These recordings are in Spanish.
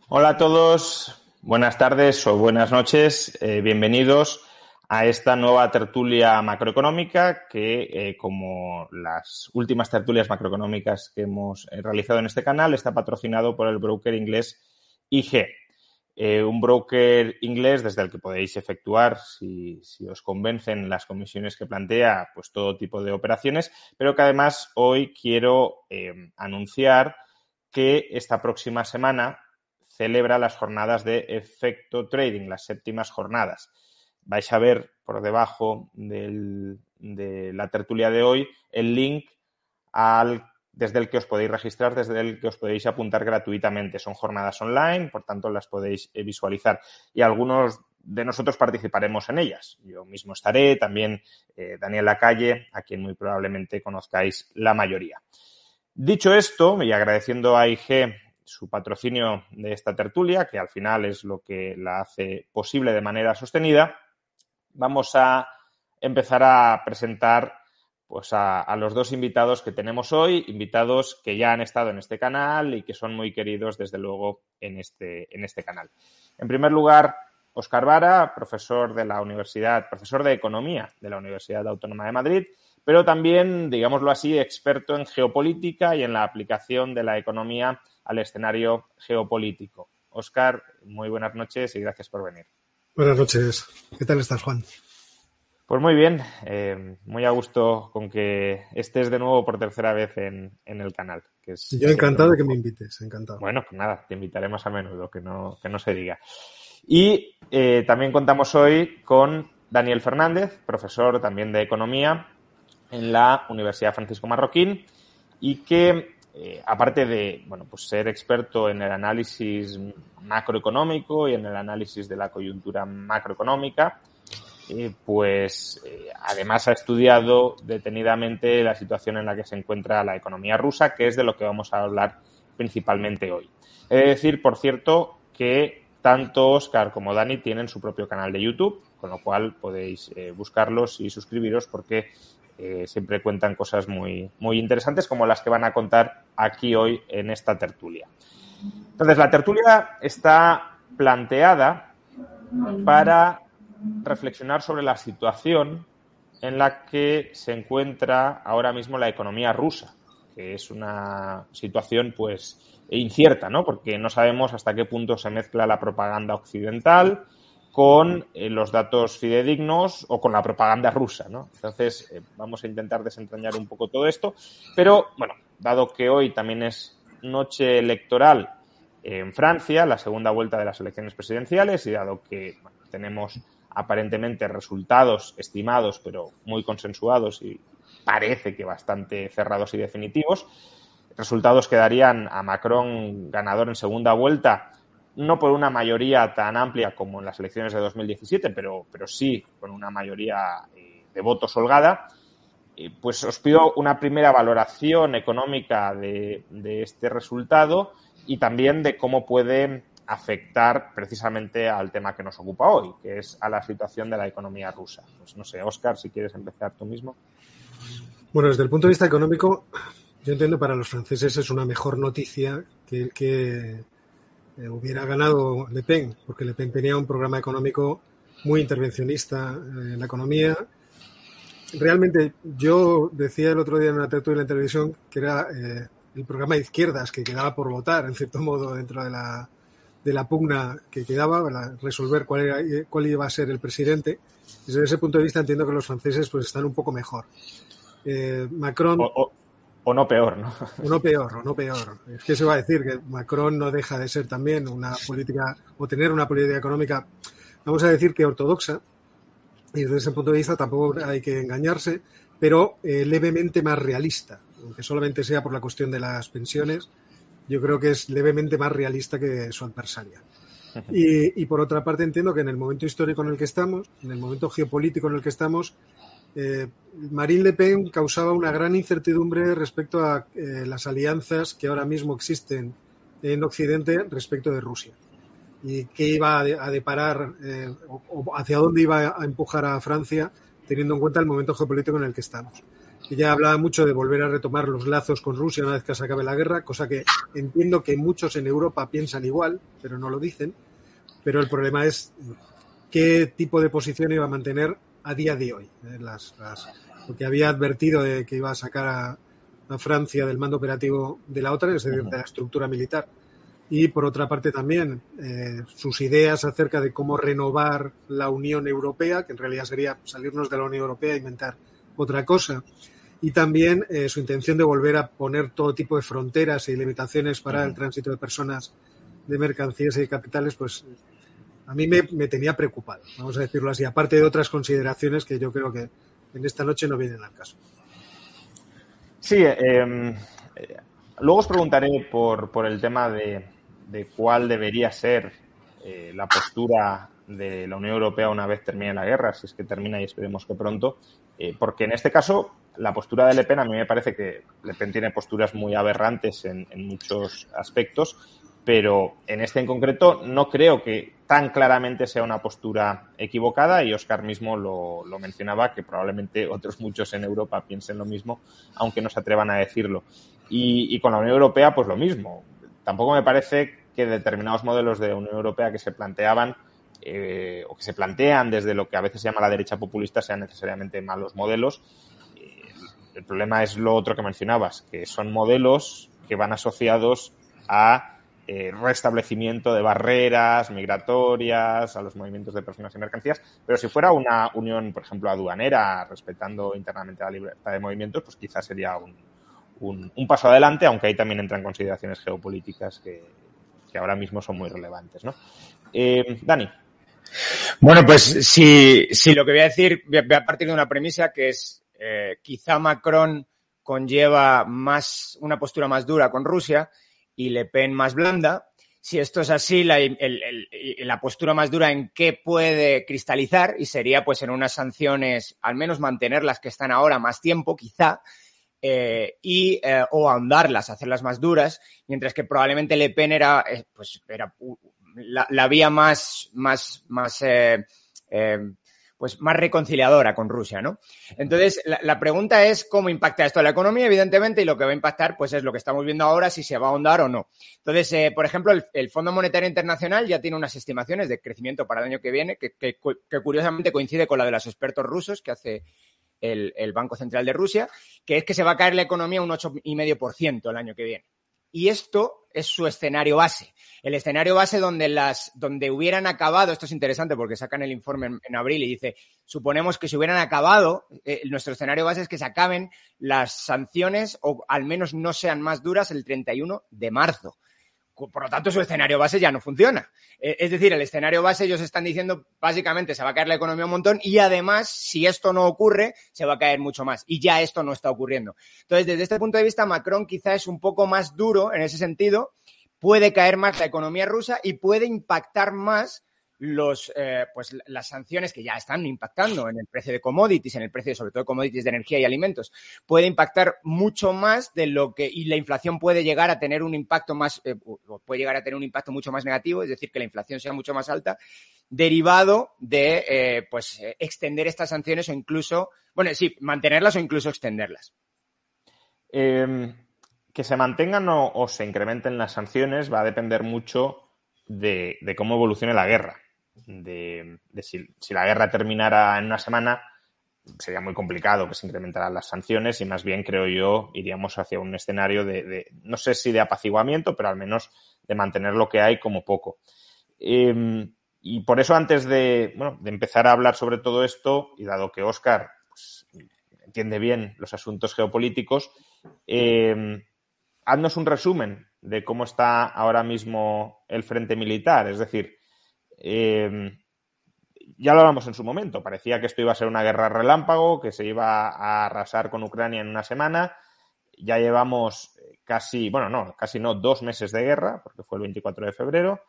Hola a todos, buenas tardes o buenas noches, bienvenidos a esta nueva tertulia macroeconómica que, como las últimas tertulias macroeconómicas que hemos realizado en este canal, está patrocinado por el broker inglés IG. Un broker inglés desde el que podéis efectuar, si os convencen las comisiones que plantea, pues todo tipo de operaciones, pero que además hoy quiero anunciar que esta próxima semana celebra las jornadas de efecto trading, las séptimas jornadas. Vais a ver por debajo de la tertulia de hoy el link desde el que os podéis registrar, desde el que os podéis apuntar gratuitamente. Son jornadas online, por tanto las podéis visualizar. Y algunos de nosotros participaremos en ellas. Yo mismo estaré, también Daniel Lacalle, a quien muy probablemente conozcáis la mayoría. Dicho esto, y agradeciendo a IG su patrocinio de esta tertulia, que al final es lo que la hace posible de manera sostenida, vamos a empezar a presentar pues a los dos invitados que tenemos hoy, invitados que ya han estado en este canal y que son muy queridos, desde luego, en este canal. En primer lugar, Óscar Vara, profesor de Economía de la Universidad Autónoma de Madrid, pero también, digámoslo así, experto en geopolítica y en la aplicación de la economía al escenario geopolítico. Óscar, muy buenas noches y gracias por venir. Buenas noches. ¿Qué tal estás, Juan? Pues muy bien, muy a gusto con que estés de nuevo por tercera vez en el canal. Que es Yo encantado de que me invites, encantado. Bueno, pues nada, te invitaré más a menudo, que no se diga. Y también contamos hoy con Daniel Fernández, profesor también de Economía en la Universidad Francisco Marroquín y que, aparte de pues ser experto en el análisis macroeconómico y en el análisis de la coyuntura macroeconómica, además ha estudiado detenidamente la situación en la que se encuentra la economía rusa, que es de lo que vamos a hablar principalmente hoy. He de decir, por cierto, que tanto Óscar como Dani tienen su propio canal de YouTube, con lo cual podéis buscarlos y suscribiros porque siempre cuentan cosas muy, muy interesantes como las que van a contar aquí hoy en esta tertulia. Entonces, la tertulia está planteada para reflexionar sobre la situación en la que se encuentra ahora mismo la economía rusa, que es una situación pues incierta, ¿no? Porque no sabemos hasta qué punto se mezcla la propaganda occidental con los datos fidedignos o con la propaganda rusa, ¿no? Entonces, vamos a intentar desentrañar un poco todo esto, pero, bueno, dado que hoy también es noche electoral en Francia, la segunda vuelta de las elecciones presidenciales, y dado que tenemos aparentemente resultados estimados, pero muy consensuados y parece que bastante cerrados y definitivos, resultados que darían a Macron ganador en segunda vuelta, no por una mayoría tan amplia como en las elecciones de 2017, pero sí con una mayoría de votos holgada. Pues os pido una primera valoración económica de este resultado y también de cómo puede afectar precisamente al tema que nos ocupa hoy, que es a la situación de la economía rusa. Pues no sé, Óscar, si quieres empezar tú mismo. Bueno, desde el punto de vista económico, yo entiendo que para los franceses es una mejor noticia que hubiera ganado Le Pen, porque Le Pen tenía un programa económico muy intervencionista en la economía. Realmente, yo decía el otro día en una tertulia en televisión que era el programa de izquierdas que quedaba por votar, en cierto modo, dentro de la pugna que quedaba para resolver cuál iba a ser el presidente. Desde ese punto de vista entiendo que los franceses pues están un poco mejor. Macron... O no peor, ¿no? O no peor. Es que se va a decir que Macron no deja de ser también una política, o tener una política económica, vamos a decir que ortodoxa, y desde ese punto de vista tampoco hay que engañarse, pero levemente más realista, aunque solamente sea por la cuestión de las pensiones. Yo creo que es levemente más realista que su adversaria. Y por otra parte entiendo que en el momento histórico en el que estamos, en el momento geopolítico en el que estamos, Marine Le Pen causaba una gran incertidumbre respecto a las alianzas que ahora mismo existen en Occidente respecto de Rusia. Y qué iba a deparar o hacia dónde iba a empujar a Francia teniendo en cuenta el momento geopolítico en el que estamos. Ella hablaba mucho de volver a retomar los lazos con Rusia una vez que se acabe la guerra, cosa que entiendo que muchos en Europa piensan igual, pero no lo dicen. Pero el problema es qué tipo de posición iba a mantener a día de hoy. Porque había advertido de que iba a sacar a Francia del mando operativo de la OTAN, es decir, de la estructura militar. Y por otra parte también sus ideas acerca de cómo renovar la Unión Europea, que en realidad sería salirnos de la Unión Europea e inventar otra cosa. Y también su intención de volver a poner todo tipo de fronteras y limitaciones para el tránsito de personas, de mercancías y de capitales, pues a mí me tenía preocupado, vamos a decirlo así, aparte de otras consideraciones que yo creo que en esta noche no vienen al caso. Sí, luego os preguntaré por el tema de cuál debería ser la postura de la Unión Europea una vez termine la guerra, si es que termina y esperemos que pronto, porque en este caso la postura de Le Pen, a mí me parece que Le Pen tiene posturas muy aberrantes en muchos aspectos, pero en este en concreto no creo que tan claramente sea una postura equivocada y Óscar mismo lo mencionaba, que probablemente otros muchos en Europa piensen lo mismo, aunque no se atrevan a decirlo. Y con la Unión Europea, pues lo mismo. Tampoco me parece que determinados modelos de Unión Europea que se planteaban o que se plantean desde lo que a veces se llama la derecha populista sean necesariamente malos modelos. El problema es lo otro que mencionabas, que son modelos que van asociados a restablecimiento de barreras migratorias, a los movimientos de personas y mercancías, pero si fuera una unión, por ejemplo, aduanera, respetando internamente la libertad de movimientos, pues quizás sería un paso adelante, aunque ahí también entran consideraciones geopolíticas que ahora mismo son muy relevantes, ¿no? Dani. Bueno, pues si lo que voy a decir, voy a partir de una premisa que es quizá Macron conlleva una postura más dura con Rusia y Le Pen más blanda. Si esto es así, la postura más dura en qué puede cristalizar y sería pues en unas sanciones, al menos mantener las que están ahora más tiempo, quizá, o ahondarlas, hacerlas más duras, mientras que probablemente Le Pen era la vía más reconciliadora con Rusia, ¿no? Entonces, la pregunta es cómo impacta esto a la economía, evidentemente, y lo que va a impactar, pues es lo que estamos viendo ahora, si se va a ahondar o no. Entonces, por ejemplo, el Fondo Monetario Internacional ya tiene unas estimaciones de crecimiento para el año que viene, que curiosamente coincide con la de los expertos rusos que hace el Banco Central de Rusia, que es que se va a caer la economía un 8,5% el año que viene. Y esto es su escenario base. El escenario base donde hubieran acabado, esto es interesante porque sacan el informe en abril y dice, suponemos que si hubieran acabado, nuestro escenario base es que se acaben las sanciones o al menos no sean más duras el 31 de marzo. Por lo tanto, su escenario base ya no funciona. Es decir, el escenario base, ellos están diciendo, básicamente, se va a caer la economía un montón y además, si esto no ocurre, se va a caer mucho más. Y ya esto no está ocurriendo. Entonces, desde este punto de vista, Macron quizá es un poco más duro en ese sentido. Puede caer más la economía rusa y puede impactar más las sanciones que ya están impactando en el precio de commodities, en el precio sobre todo de commodities de energía y alimentos, puede impactar mucho más de lo que, y la inflación puede llegar a tener un impacto puede llegar a tener un impacto mucho más negativo, es decir, que la inflación sea mucho más alta, derivado de extender estas sanciones o incluso, mantenerlas o incluso extenderlas. Que se mantengan o se incrementen las sanciones va a depender mucho de cómo evolucione la guerra. De si la guerra terminara en una semana, sería muy complicado que se incrementaran las sanciones y más bien, creo yo, iríamos hacia un escenario de no sé si de apaciguamiento, pero al menos de mantener lo que hay como poco. Y por eso, antes de empezar a hablar sobre todo esto, y dado que Óscar pues, entiende bien los asuntos geopolíticos, haznos un resumen de cómo está ahora mismo el frente militar. Es decir, ya lo hablamos en su momento, parecía que esto iba a ser una guerra relámpago, que se iba a arrasar con Ucrania en una semana. Ya llevamos casi 2 meses de guerra, porque fue el 24 de febrero.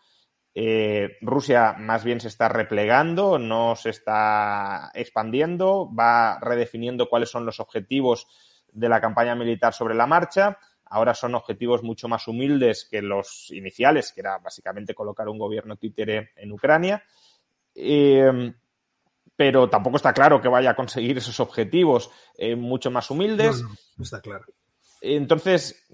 Rusia más bien se está replegando, no se está expandiendo, va redefiniendo cuáles son los objetivos de la campaña militar sobre la marcha. Ahora son objetivos mucho más humildes que los iniciales, que era básicamente colocar un gobierno títere en Ucrania. pero tampoco está claro que vaya a conseguir esos objetivos mucho más humildes. No está claro. Entonces,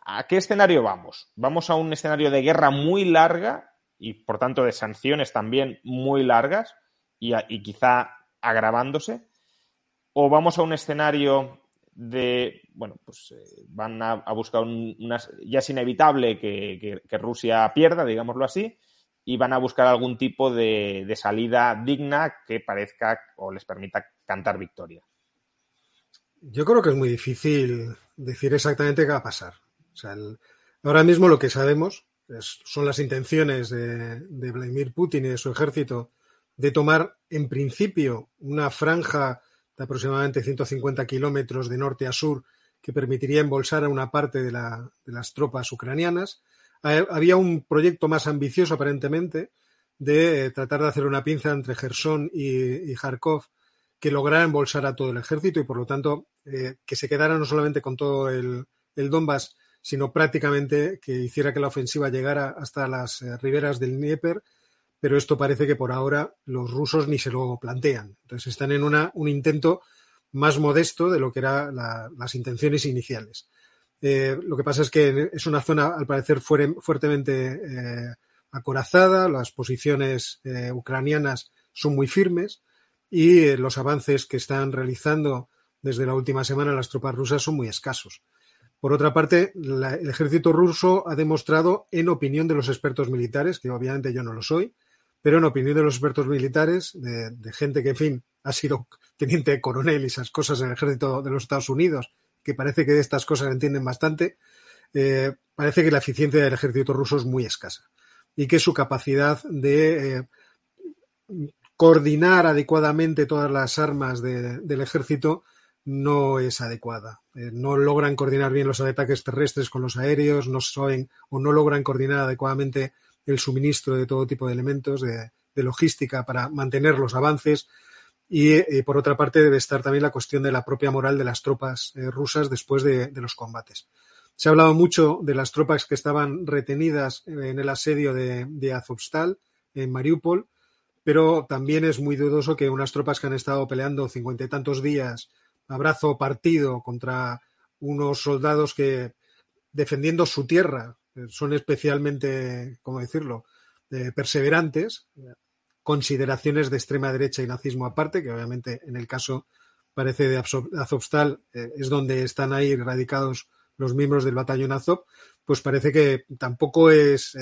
¿a qué escenario vamos? ¿Vamos a un escenario de guerra muy larga y, por tanto, de sanciones también muy largas y quizá agravándose? ¿O vamos a un escenario de, bueno, pues van a buscar ya es inevitable que Rusia pierda, digámoslo así, y van a buscar algún tipo de salida digna que parezca o les permita cantar victoria? Yo creo que es muy difícil decir exactamente qué va a pasar. O sea, ahora mismo lo que sabemos son las intenciones de Vladimir Putin y de su ejército de tomar, en principio, una franja de aproximadamente 150 kilómetros de norte a sur que permitiría embolsar a una parte de las tropas ucranianas. Había un proyecto más ambicioso, aparentemente, de tratar de hacer una pinza entre Jersón y Kharkov que lograra embolsar a todo el ejército y, por lo tanto, que se quedara no solamente con todo el Donbass, sino prácticamente que hiciera que la ofensiva llegara hasta las riberas del Dnieper, pero esto parece que por ahora los rusos ni se lo plantean. Entonces están en un intento más modesto de lo que eran las intenciones iniciales. Lo que pasa es que es una zona, al parecer, fuertemente acorazada, las posiciones ucranianas son muy firmes y los avances que están realizando desde la última semana las tropas rusas son muy escasos. Por otra parte, el ejército ruso ha demostrado, en opinión de los expertos militares, que obviamente yo no lo soy, pero en opinión de los expertos militares, de gente que, en fin, ha sido teniente coronel y esas cosas en el ejército de los Estados Unidos, que parece que de estas cosas entienden bastante, parece que la eficiencia del ejército ruso es muy escasa y que su capacidad de coordinar adecuadamente todas las armas del ejército no es adecuada. No logran coordinar bien los ataques terrestres con los aéreos, no saben o no logran coordinar adecuadamente el suministro de todo tipo de elementos de logística para mantener los avances y, por otra parte, debe estar también la cuestión de la propia moral de las tropas rusas después de los combates. Se ha hablado mucho de las tropas que estaban retenidas en el asedio de Azovstal, en Mariupol, pero también es muy dudoso que unas tropas que han estado peleando 50 y tantos días a brazo partido contra unos soldados que, defendiendo su tierra, son especialmente, ¿cómo decirlo?, perseverantes, consideraciones de extrema derecha y nazismo aparte, que obviamente en el caso parece de Azovstal es donde están ahí radicados los miembros del batallón Azov, pues parece que tampoco es...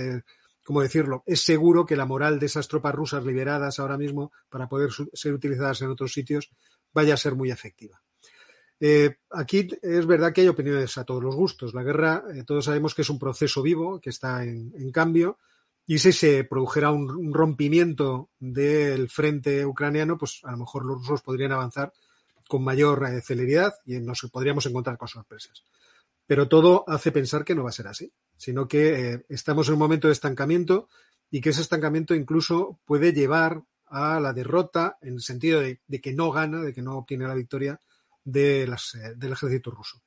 ¿cómo decirlo? Es seguro que la moral de esas tropas rusas liberadas ahora mismo para poder ser utilizadas en otros sitios vaya a ser muy efectiva. Aquí es verdad que hay opiniones a todos los gustos. La guerra, todos sabemos que es un proceso vivo, que está en cambio, y si se produjera un rompimiento del frente ucraniano, pues a lo mejor los rusos podrían avanzar con mayor celeridad y nos podríamos encontrar con sorpresas. Pero todo hace pensar que no va a ser así, sino que estamos en un momento de estancamiento y que ese estancamiento incluso puede llevar a la derrota en el sentido de que no gana, de que no obtiene la victoria del ejército ruso.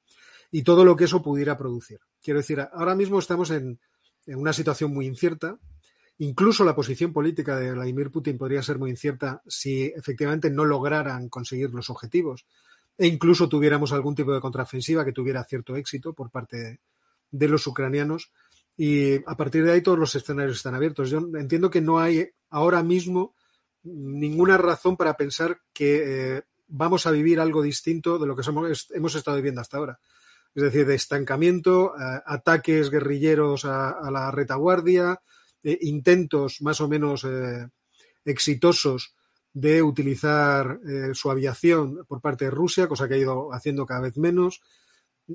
Y todo lo que eso pudiera producir. Quiero decir, ahora mismo estamos en una situación muy incierta. Incluso la posición política de Vladimir Putin podría ser muy incierta si efectivamente no lograran conseguir los objetivos e incluso tuviéramos algún tipo de contraofensiva que tuviera cierto éxito por parte de los ucranianos. Y a partir de ahí todos los escenarios están abiertos. Yo entiendo que no hay ahora mismo ninguna razón para pensar que vamos a vivir algo distinto de lo que hemos estado viviendo hasta ahora. Es decir, de estancamiento, ataques guerrilleros a la retaguardia, intentos más o menos exitosos de utilizar su aviación por parte de Rusia, cosa que ha ido haciendo cada vez menos.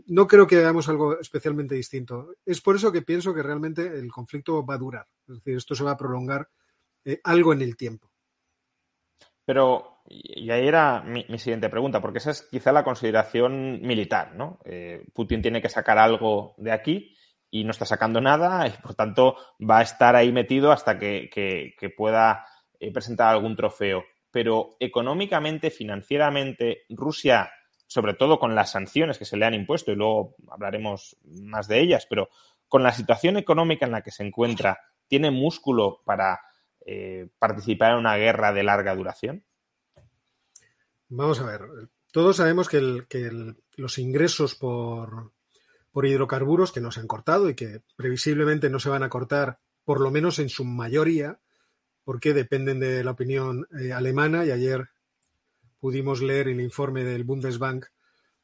No creo que veamos algo especialmente distinto. Es por eso que pienso que realmente el conflicto va a durar. Es decir, esto se va a prolongar algo en el tiempo. Pero, y ahí era mi siguiente pregunta, porque esa es quizá la consideración militar, ¿no? Putin tiene que sacar algo de aquí y no está sacando nada y, por tanto, va a estar ahí metido hasta que pueda presentar algún trofeo. Pero económicamente, financieramente, Rusia, sobre todo con las sanciones que se le han impuesto, y luego hablaremos más de ellas, pero con la situación económica en la que se encuentra, ¿tiene músculo para participar en una guerra de larga duración? Vamos a ver. Todos sabemos que los ingresos por hidrocarburos que no se han cortado y que previsiblemente no se van a cortar, por lo menos en su mayoría, porque dependen de la opinión alemana, y ayer pudimos leer el informe del Bundesbank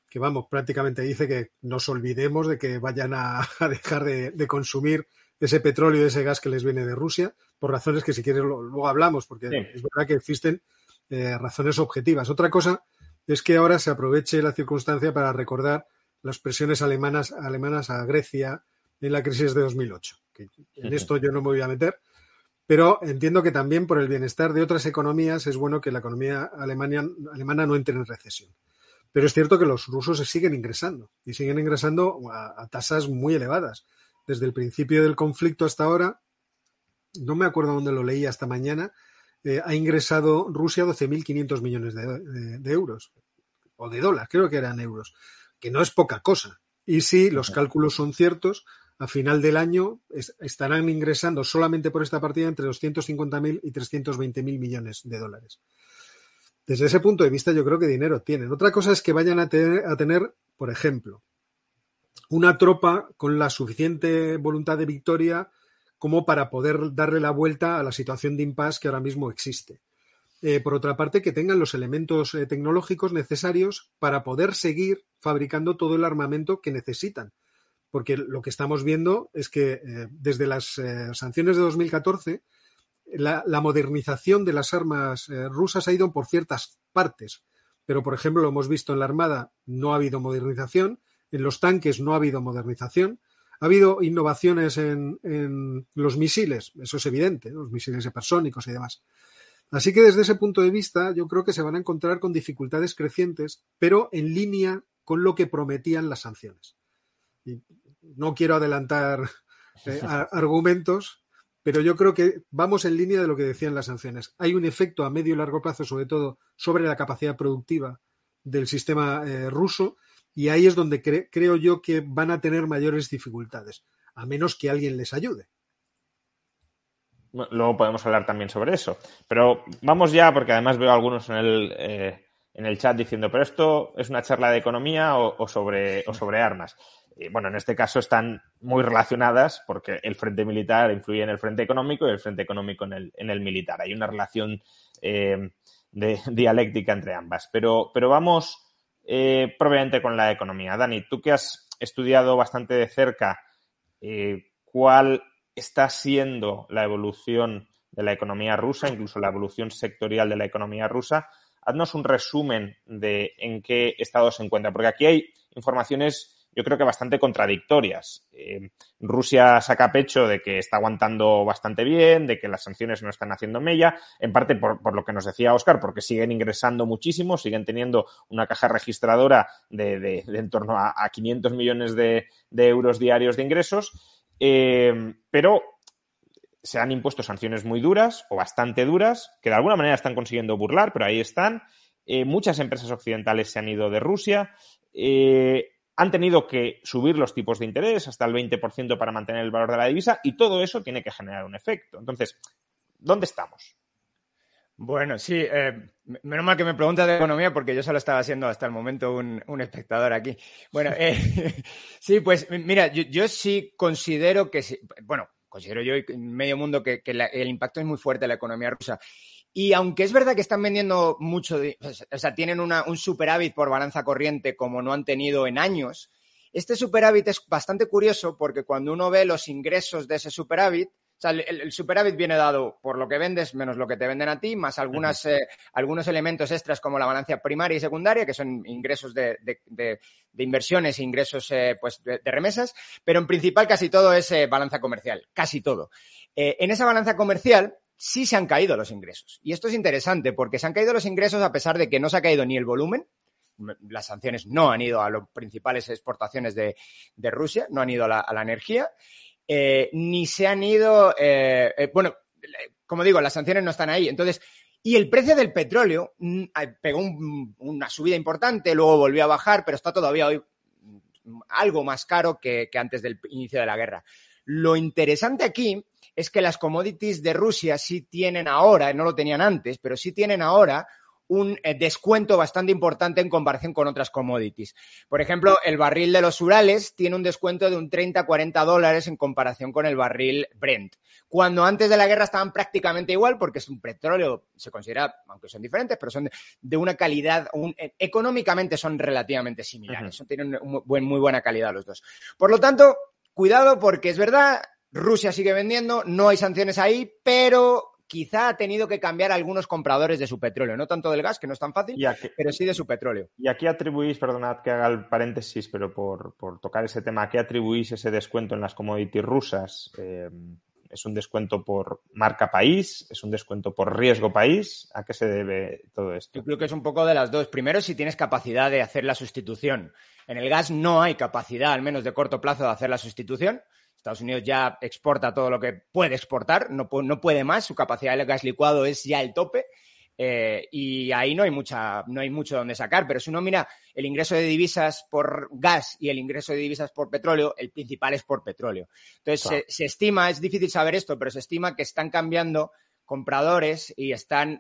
que, vamos, prácticamente dice que nos olvidemos de que vayan a dejar de consumir ese petróleo y ese gas que les viene de Rusia, por razones que si quieres luego hablamos, porque sí, es verdad que existen razones objetivas. Otra cosa es que ahora se aproveche la circunstancia para recordar las presiones alemanas a Grecia en la crisis de 2008. Que en esto yo no me voy a meter, pero entiendo que también por el bienestar de otras economías es bueno que la economía alemana no entre en recesión. Pero es cierto que los rusos se siguen ingresando y siguen ingresando a tasas muy elevadas. Desde el principio del conflicto hasta ahora, no me acuerdo dónde lo leí hasta mañana, ha ingresado Rusia 12.500 millones de euros, o de dólares, creo que eran euros, que no es poca cosa. Y si los cálculos son ciertos, a final del año estarán ingresando solamente por esta partida entre 250.000 y 320.000 millones de dólares. Desde ese punto de vista yo creo que dinero tienen. Otra cosa es que vayan a tener, por ejemplo, una tropa con la suficiente voluntad de victoria como para poder darle la vuelta a la situación de impasse que ahora mismo existe. Por otra parte, que tengan los elementos tecnológicos necesarios para poder seguir fabricando todo el armamento que necesitan. Porque lo que estamos viendo es que desde las sanciones de 2014, la modernización de las armas rusas ha ido por ciertas partes. Pero, por ejemplo, lo hemos visto en la Armada, no ha habido modernización. En los tanques no ha habido modernización. Ha habido innovaciones en los misiles, eso es evidente, ¿no? Los misiles hipersónicos y demás. Así que desde ese punto de vista yo creo que se van a encontrar con dificultades crecientes, pero en línea con lo que prometían las sanciones. Y no quiero adelantar argumentos, pero yo creo que vamos en línea de lo que decían las sanciones. Hay un efecto a medio y largo plazo, sobre todo sobre la capacidad productiva del sistema ruso, y ahí es donde creo yo que van a tener mayores dificultades, a menos que alguien les ayude. Luego podemos hablar también sobre eso. Pero vamos ya, porque además veo a algunos en el chat diciendo, pero esto es una charla de economía o sobre armas. Bueno, en este caso están muy relacionadas porque el frente militar influye en el frente económico y el frente económico en el militar. Hay una relación dialéctica entre ambas. Pero vamos propiamente con la economía. Dani, tú que has estudiado bastante de cerca, ¿cuál está siendo la evolución de la economía rusa, incluso la evolución sectorial de la economía rusa? Haznos un resumen de en qué estado se encuentra, porque aquí hay informaciones yo creo que bastante contradictorias. Rusia saca pecho de que está aguantando bastante bien, de que las sanciones no están haciendo mella, en parte por lo que nos decía Óscar, porque siguen ingresando muchísimo, siguen teniendo una caja registradora de en torno a 500 millones de euros diarios de ingresos, pero se han impuesto sanciones muy duras o bastante duras, que de alguna manera están consiguiendo burlar, pero ahí están. Muchas empresas occidentales se han ido de Rusia. Han tenido que subir los tipos de interés hasta el 20% para mantener el valor de la divisa, y todo eso tiene que generar un efecto. Entonces, ¿dónde estamos? Bueno, sí, menos mal que me preguntas de economía, porque yo solo estaba siendo hasta el momento un espectador aquí. Bueno, sí, pues mira, yo sí considero que, bueno, considero yo en medio mundo que el impacto es muy fuerte en la economía rusa. Y aunque es verdad que están vendiendo mucho, o sea, tienen un superávit por balanza corriente como no han tenido en años, este superávit es bastante curioso porque cuando uno ve los ingresos de ese superávit, o sea, el superávit viene dado por lo que vendes menos lo que te venden a ti, más algunos elementos extras como la balanza primaria y secundaria, que son ingresos de inversiones e ingresos pues de remesas, pero en principal casi todo es balanza comercial, casi todo. En esa balanza comercial sí se han caído los ingresos. Y esto es interesante porque se han caído los ingresos a pesar de que no se ha caído ni el volumen. Las sanciones no han ido a las principales exportaciones de Rusia, no han ido a la energía, ni se han ido... bueno, como digo, las sanciones no están ahí. Entonces, y el precio del petróleo pegó una subida importante, luego volvió a bajar, pero está todavía hoy algo más caro que antes del inicio de la guerra. Lo interesante aquí es que las commodities de Rusia sí tienen ahora, no lo tenían antes, pero sí tienen ahora un descuento bastante importante en comparación con otras commodities. Por ejemplo, el barril de los Urales tiene un descuento de un $30-40 en comparación con el barril Brent, cuando antes de la guerra estaban prácticamente igual, porque es un petróleo, se considera, aunque son diferentes, pero son de una calidad, económicamente son relativamente similares, tienen muy buena calidad los dos. Por lo tanto, cuidado, porque es verdad, Rusia sigue vendiendo, no hay sanciones ahí, pero quizá ha tenido que cambiar algunos compradores de su petróleo, no tanto del gas, que no es tan fácil, pero sí de su petróleo. Y aquí atribuís, perdonad que haga el paréntesis, pero por tocar ese tema, ¿a qué atribuís ese descuento en las commodities rusas? ¿Es un descuento por marca país? ¿Es un descuento por riesgo país? ¿A qué se debe todo esto? Yo creo que es un poco de las dos. Primero, si tienes capacidad de hacer la sustitución. En el gas no hay capacidad, al menos de corto plazo, de hacer la sustitución. Estados Unidos ya exporta todo lo que puede exportar, no puede más, su capacidad de gas licuado es ya el tope, y ahí no hay mucho donde sacar, pero si uno mira el ingreso de divisas por gas y el ingreso de divisas por petróleo, el principal es por petróleo. Entonces, claro, se estima, es difícil saber esto, pero se estima que están cambiando compradores y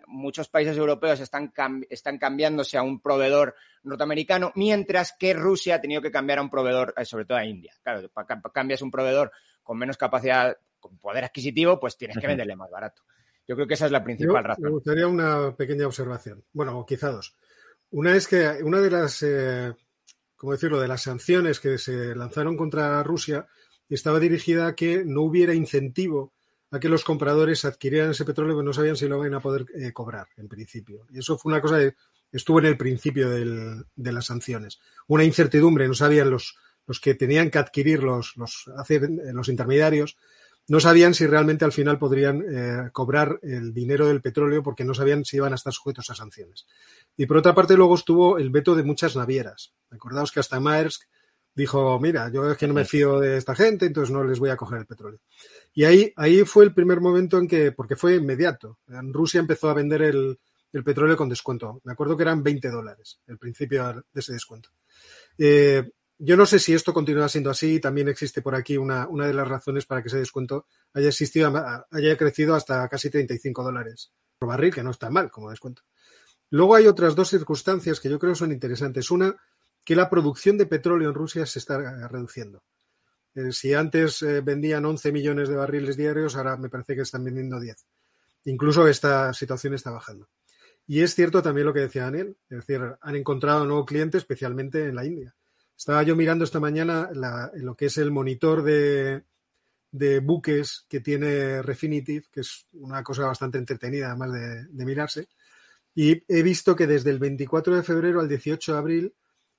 muchos países europeos están cambiándose a un proveedor norteamericano, mientras que Rusia ha tenido que cambiar a un proveedor, sobre todo a India. Claro, cambias un proveedor con menos capacidad, con poder adquisitivo, pues tienes que venderle más barato. Yo creo que esa es la principal razón. Me gustaría una pequeña observación. Bueno, quizá dos. Una es que una de las, ¿cómo decirlo?, de las sanciones que se lanzaron contra Rusia estaba dirigida a que no hubiera incentivo a que los compradores adquirieran ese petróleo que no sabían si lo iban a poder cobrar, en principio. Y eso fue una cosa que estuvo en el principio de las sanciones. Una incertidumbre, no sabían los que tenían que adquirir los intermediarios, no sabían si realmente al final podrían cobrar el dinero del petróleo porque no sabían si iban a estar sujetos a sanciones. Y por otra parte luego estuvo el veto de muchas navieras. Acordaos que hasta Maersk dijo, mira, yo es que no me fío de esta gente, entonces no les voy a coger el petróleo. Y ahí fue el primer momento en que, porque fue inmediato, Rusia empezó a vender el petróleo con descuento. Me acuerdo que eran $20 el principio de ese descuento. Yo no sé si esto continúa siendo así. También existe por aquí una de las razones para que ese descuento haya crecido hasta casi $35 por barril, que no está mal como descuento. Luego hay otras dos circunstancias que yo creo son interesantes. Una, que la producción de petróleo en Rusia se está reduciendo. Si antes vendían 11 millones de barriles diarios, ahora me parece que están vendiendo 10. Incluso esta situación está bajando. Y es cierto también lo que decía Daniel, es decir, han encontrado nuevo cliente, especialmente en la India. Estaba yo mirando esta mañana lo que es el monitor de buques que tiene Refinitiv, que es una cosa bastante entretenida, además de mirarse, y he visto que desde el 24 de febrero al 18 de abril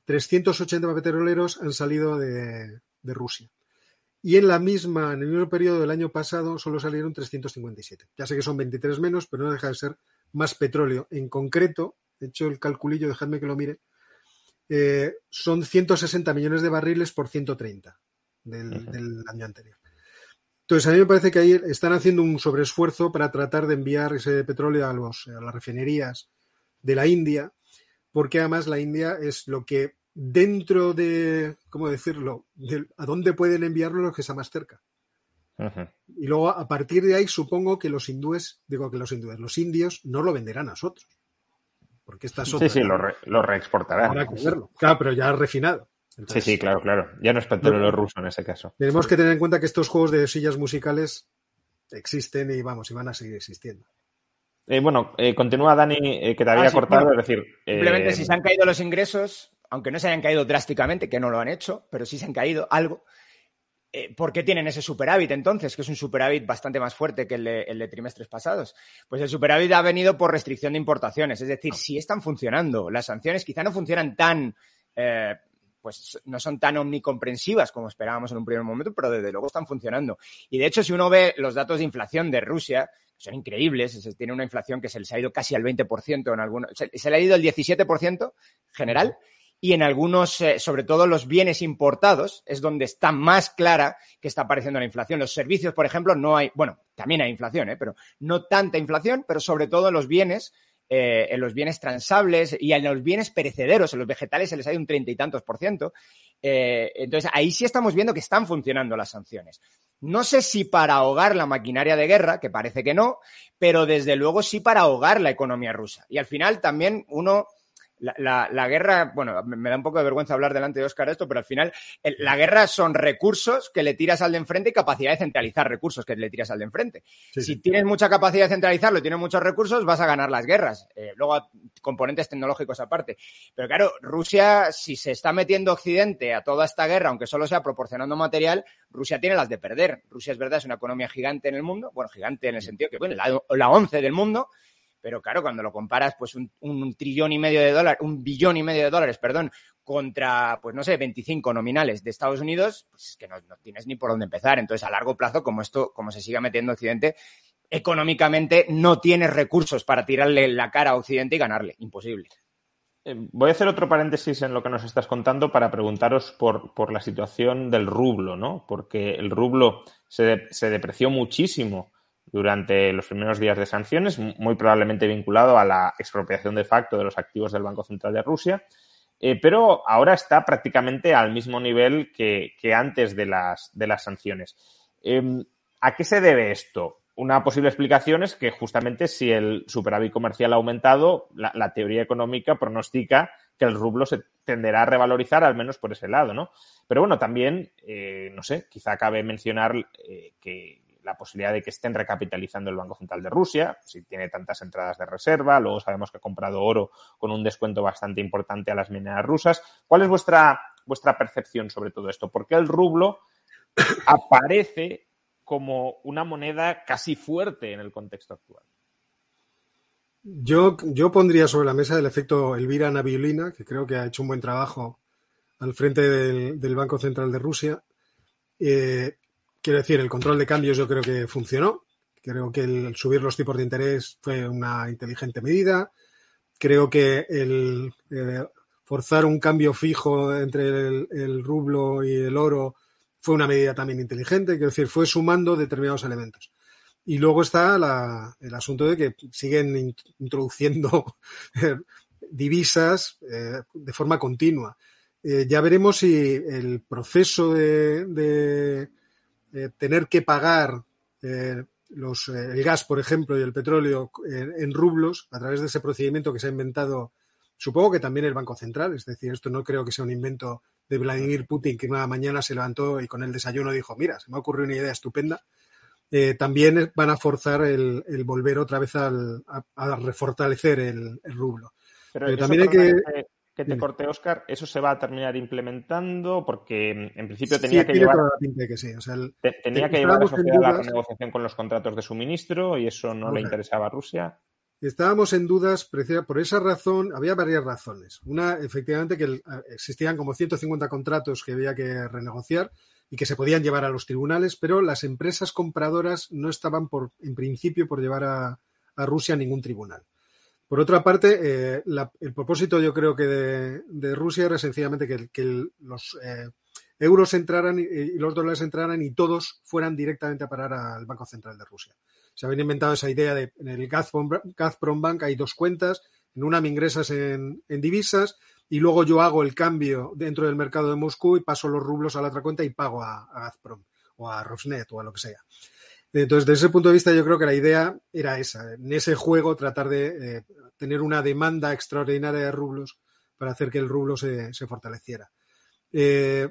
380 petroleros han salido de Rusia. Y en el mismo periodo del año pasado solo salieron 357. Ya sé que son 23 menos, pero no deja de ser más petróleo. En concreto, he hecho el calculillo, dejadme que lo mire, son 160 millones de barriles por 130 del año anterior. Entonces, a mí me parece que ahí están haciendo un sobreesfuerzo para tratar de enviar ese petróleo a las refinerías de la India, porque además la India es lo que dentro de, ¿cómo decirlo?, a dónde pueden enviarlo lo que está más cerca. Uh-huh. Y luego, a partir de ahí, supongo que los indios no lo venderán a nosotros. Porque estas son. Sí, lo reexportarán. Habrá que verlo. Claro, pero ya refinado. Entonces, sí, claro. Ya no es petróleo ruso en ese caso. Tenemos que tener en cuenta que estos juegos de sillas musicales existen y van a seguir existiendo. Continúa Dani, que te había cortado, es decir... Simplemente si se han caído los ingresos, aunque no se hayan caído drásticamente, que no lo han hecho, pero sí se han caído algo, ¿por qué tienen ese superávit entonces? Que es un superávit bastante más fuerte que el de trimestres pasados. Pues el superávit ha venido por restricción de importaciones, es decir, si están funcionando, las sanciones quizá no funcionan tan... pues no son tan omnicomprensivas como esperábamos en un primer momento, pero desde luego están funcionando. Y de hecho, si uno ve los datos de inflación de Rusia, son increíbles, tiene una inflación que se les ha ido casi al 20% en algunos, se le ha ido el 17% general, y en algunos, sobre todo los bienes importados, es donde está más clara que está apareciendo la inflación. Los servicios, por ejemplo, no hay, bueno, también hay inflación, pero no tanta inflación, pero sobre todo en los bienes transables y en los bienes perecederos, en los vegetales se les ha ido un 30 y tantos %. Entonces, ahí sí estamos viendo que están funcionando las sanciones. No sé si para ahogar la maquinaria de guerra, que parece que no, pero desde luego sí para ahogar la economía rusa. Y al final también la guerra, bueno, me da un poco de vergüenza hablar delante de Óscar esto, pero al final la guerra son recursos que le tiras al de enfrente y capacidad de centralizar recursos que le tiras al de enfrente. Sí. Si tienes mucha capacidad de centralizarlo y tienes muchos recursos, vas a ganar las guerras. Luego, componentes tecnológicos aparte. Pero claro, Rusia, si se está metiendo Occidente a toda esta guerra, aunque solo sea proporcionando material, Rusia tiene las de perder. Rusia, es verdad, es una economía gigante en el mundo. Bueno, gigante en el sentido que, bueno, la 11 del mundo. Pero claro, cuando lo comparas, pues un billón y medio de dólares, contra, pues no sé, 25 nominales de Estados Unidos, pues es que no tienes ni por dónde empezar. Entonces, a largo plazo, como se siga metiendo Occidente, económicamente no tienes recursos para tirarle la cara a Occidente y ganarle. Imposible. Voy a hacer otro paréntesis en lo que nos estás contando para preguntaros por la situación del rublo, ¿no? Porque el rublo se depreció muchísimo durante los primeros días de sanciones, muy probablemente vinculado a la expropiación de facto de los activos del Banco Central de Rusia, pero ahora está prácticamente al mismo nivel que antes de las sanciones. ¿A qué se debe esto? Una posible explicación es que justamente si el superávit comercial ha aumentado, la teoría económica pronostica que el rublo se tenderá a revalorizar, al menos por ese lado, ¿no? Pero bueno, también, no sé, quizá cabe mencionar que la posibilidad de que estén recapitalizando el Banco Central de Rusia, si tiene tantas entradas de reserva, luego sabemos que ha comprado oro con un descuento bastante importante a las mineras rusas. ¿Cuál es vuestra percepción sobre todo esto? ¿Por qué el rublo aparece como una moneda casi fuerte en el contexto actual? Yo pondría sobre la mesa el efecto Elvira Nabiulina, que creo que ha hecho un buen trabajo al frente del Banco Central de Rusia. Quiero decir, el control de cambios yo creo que funcionó. Creo que el subir los tipos de interés fue una inteligente medida. Creo que el forzar un cambio fijo entre el rublo y el oro fue una medida también inteligente. Quiero decir, fue sumando determinados elementos. Y luego está el asunto de que siguen introduciendo divisas de forma continua. Ya veremos si el proceso de tener que pagar el gas, por ejemplo, y el petróleo en rublos a través de ese procedimiento que se ha inventado, supongo que también el Banco Central. Es decir, esto no creo que sea un invento de Vladimir Putin, que una mañana se levantó y con el desayuno dijo, mira, se me ha ocurrido una idea estupenda. También van a forzar el volver otra vez a refortalecer el rublo. Pero también hay que te corte, Óscar, ¿eso se va a terminar implementando? Porque en principio tenía que llevar... Toda la pinta de que sí. O sea, tenía que llevar asociada la renegociación con los contratos de suministro y eso no le interesaba a Rusia. Estábamos en dudas por esa razón. Había varias razones. Una, efectivamente, que existían como 150 contratos que había que renegociar y que se podían llevar a los tribunales, pero las empresas compradoras no estaban, en principio, por llevar a Rusia a ningún tribunal. Por otra parte, el propósito yo creo que de Rusia era sencillamente que los euros entraran y los dólares entraran y todos fueran directamente a parar al Banco Central de Rusia. Se habían inventado esa idea de en el Gazprom Bank hay dos cuentas, en una me ingresas en divisas y luego yo hago el cambio dentro del mercado de Moscú y paso los rublos a la otra cuenta y pago a Gazprom o a Rosneft o a lo que sea. Entonces, desde ese punto de vista, yo creo que la idea era esa, en ese juego tratar de tener una demanda extraordinaria de rublos para hacer que el rublo se fortaleciera. Y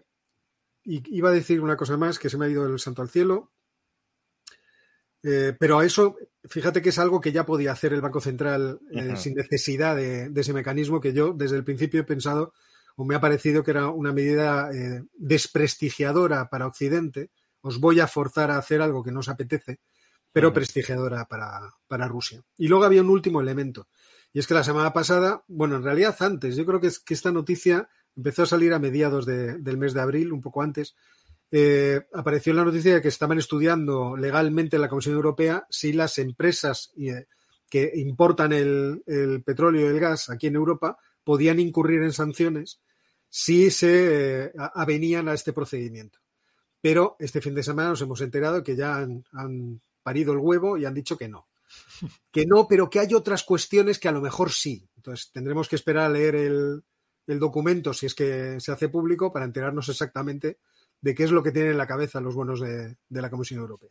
iba a decir una cosa más, que se me ha ido el santo al cielo, pero a eso, fíjate que es algo que ya podía hacer el Banco Central sin necesidad de ese mecanismo que yo desde el principio he pensado o me ha parecido que era una medida desprestigiadora para Occidente. Os voy a forzar a hacer algo que no os apetece, pero prestigiadora para Rusia. Y luego había un último elemento, y es que la semana pasada, bueno, en realidad antes, yo creo que esta noticia empezó a salir a mediados del mes de abril, un poco antes, apareció la noticia de que estaban estudiando legalmente en la Comisión Europea si las empresas que importan el petróleo y el gas aquí en Europa podían incurrir en sanciones si se avenían a este procedimiento. Pero este fin de semana nos hemos enterado que ya han parido el huevo y han dicho que no. Que no, pero que hay otras cuestiones que a lo mejor sí. Entonces tendremos que esperar a leer el documento, si es que se hace público, para enterarnos exactamente de qué es lo que tienen en la cabeza los bonos de la Comisión Europea.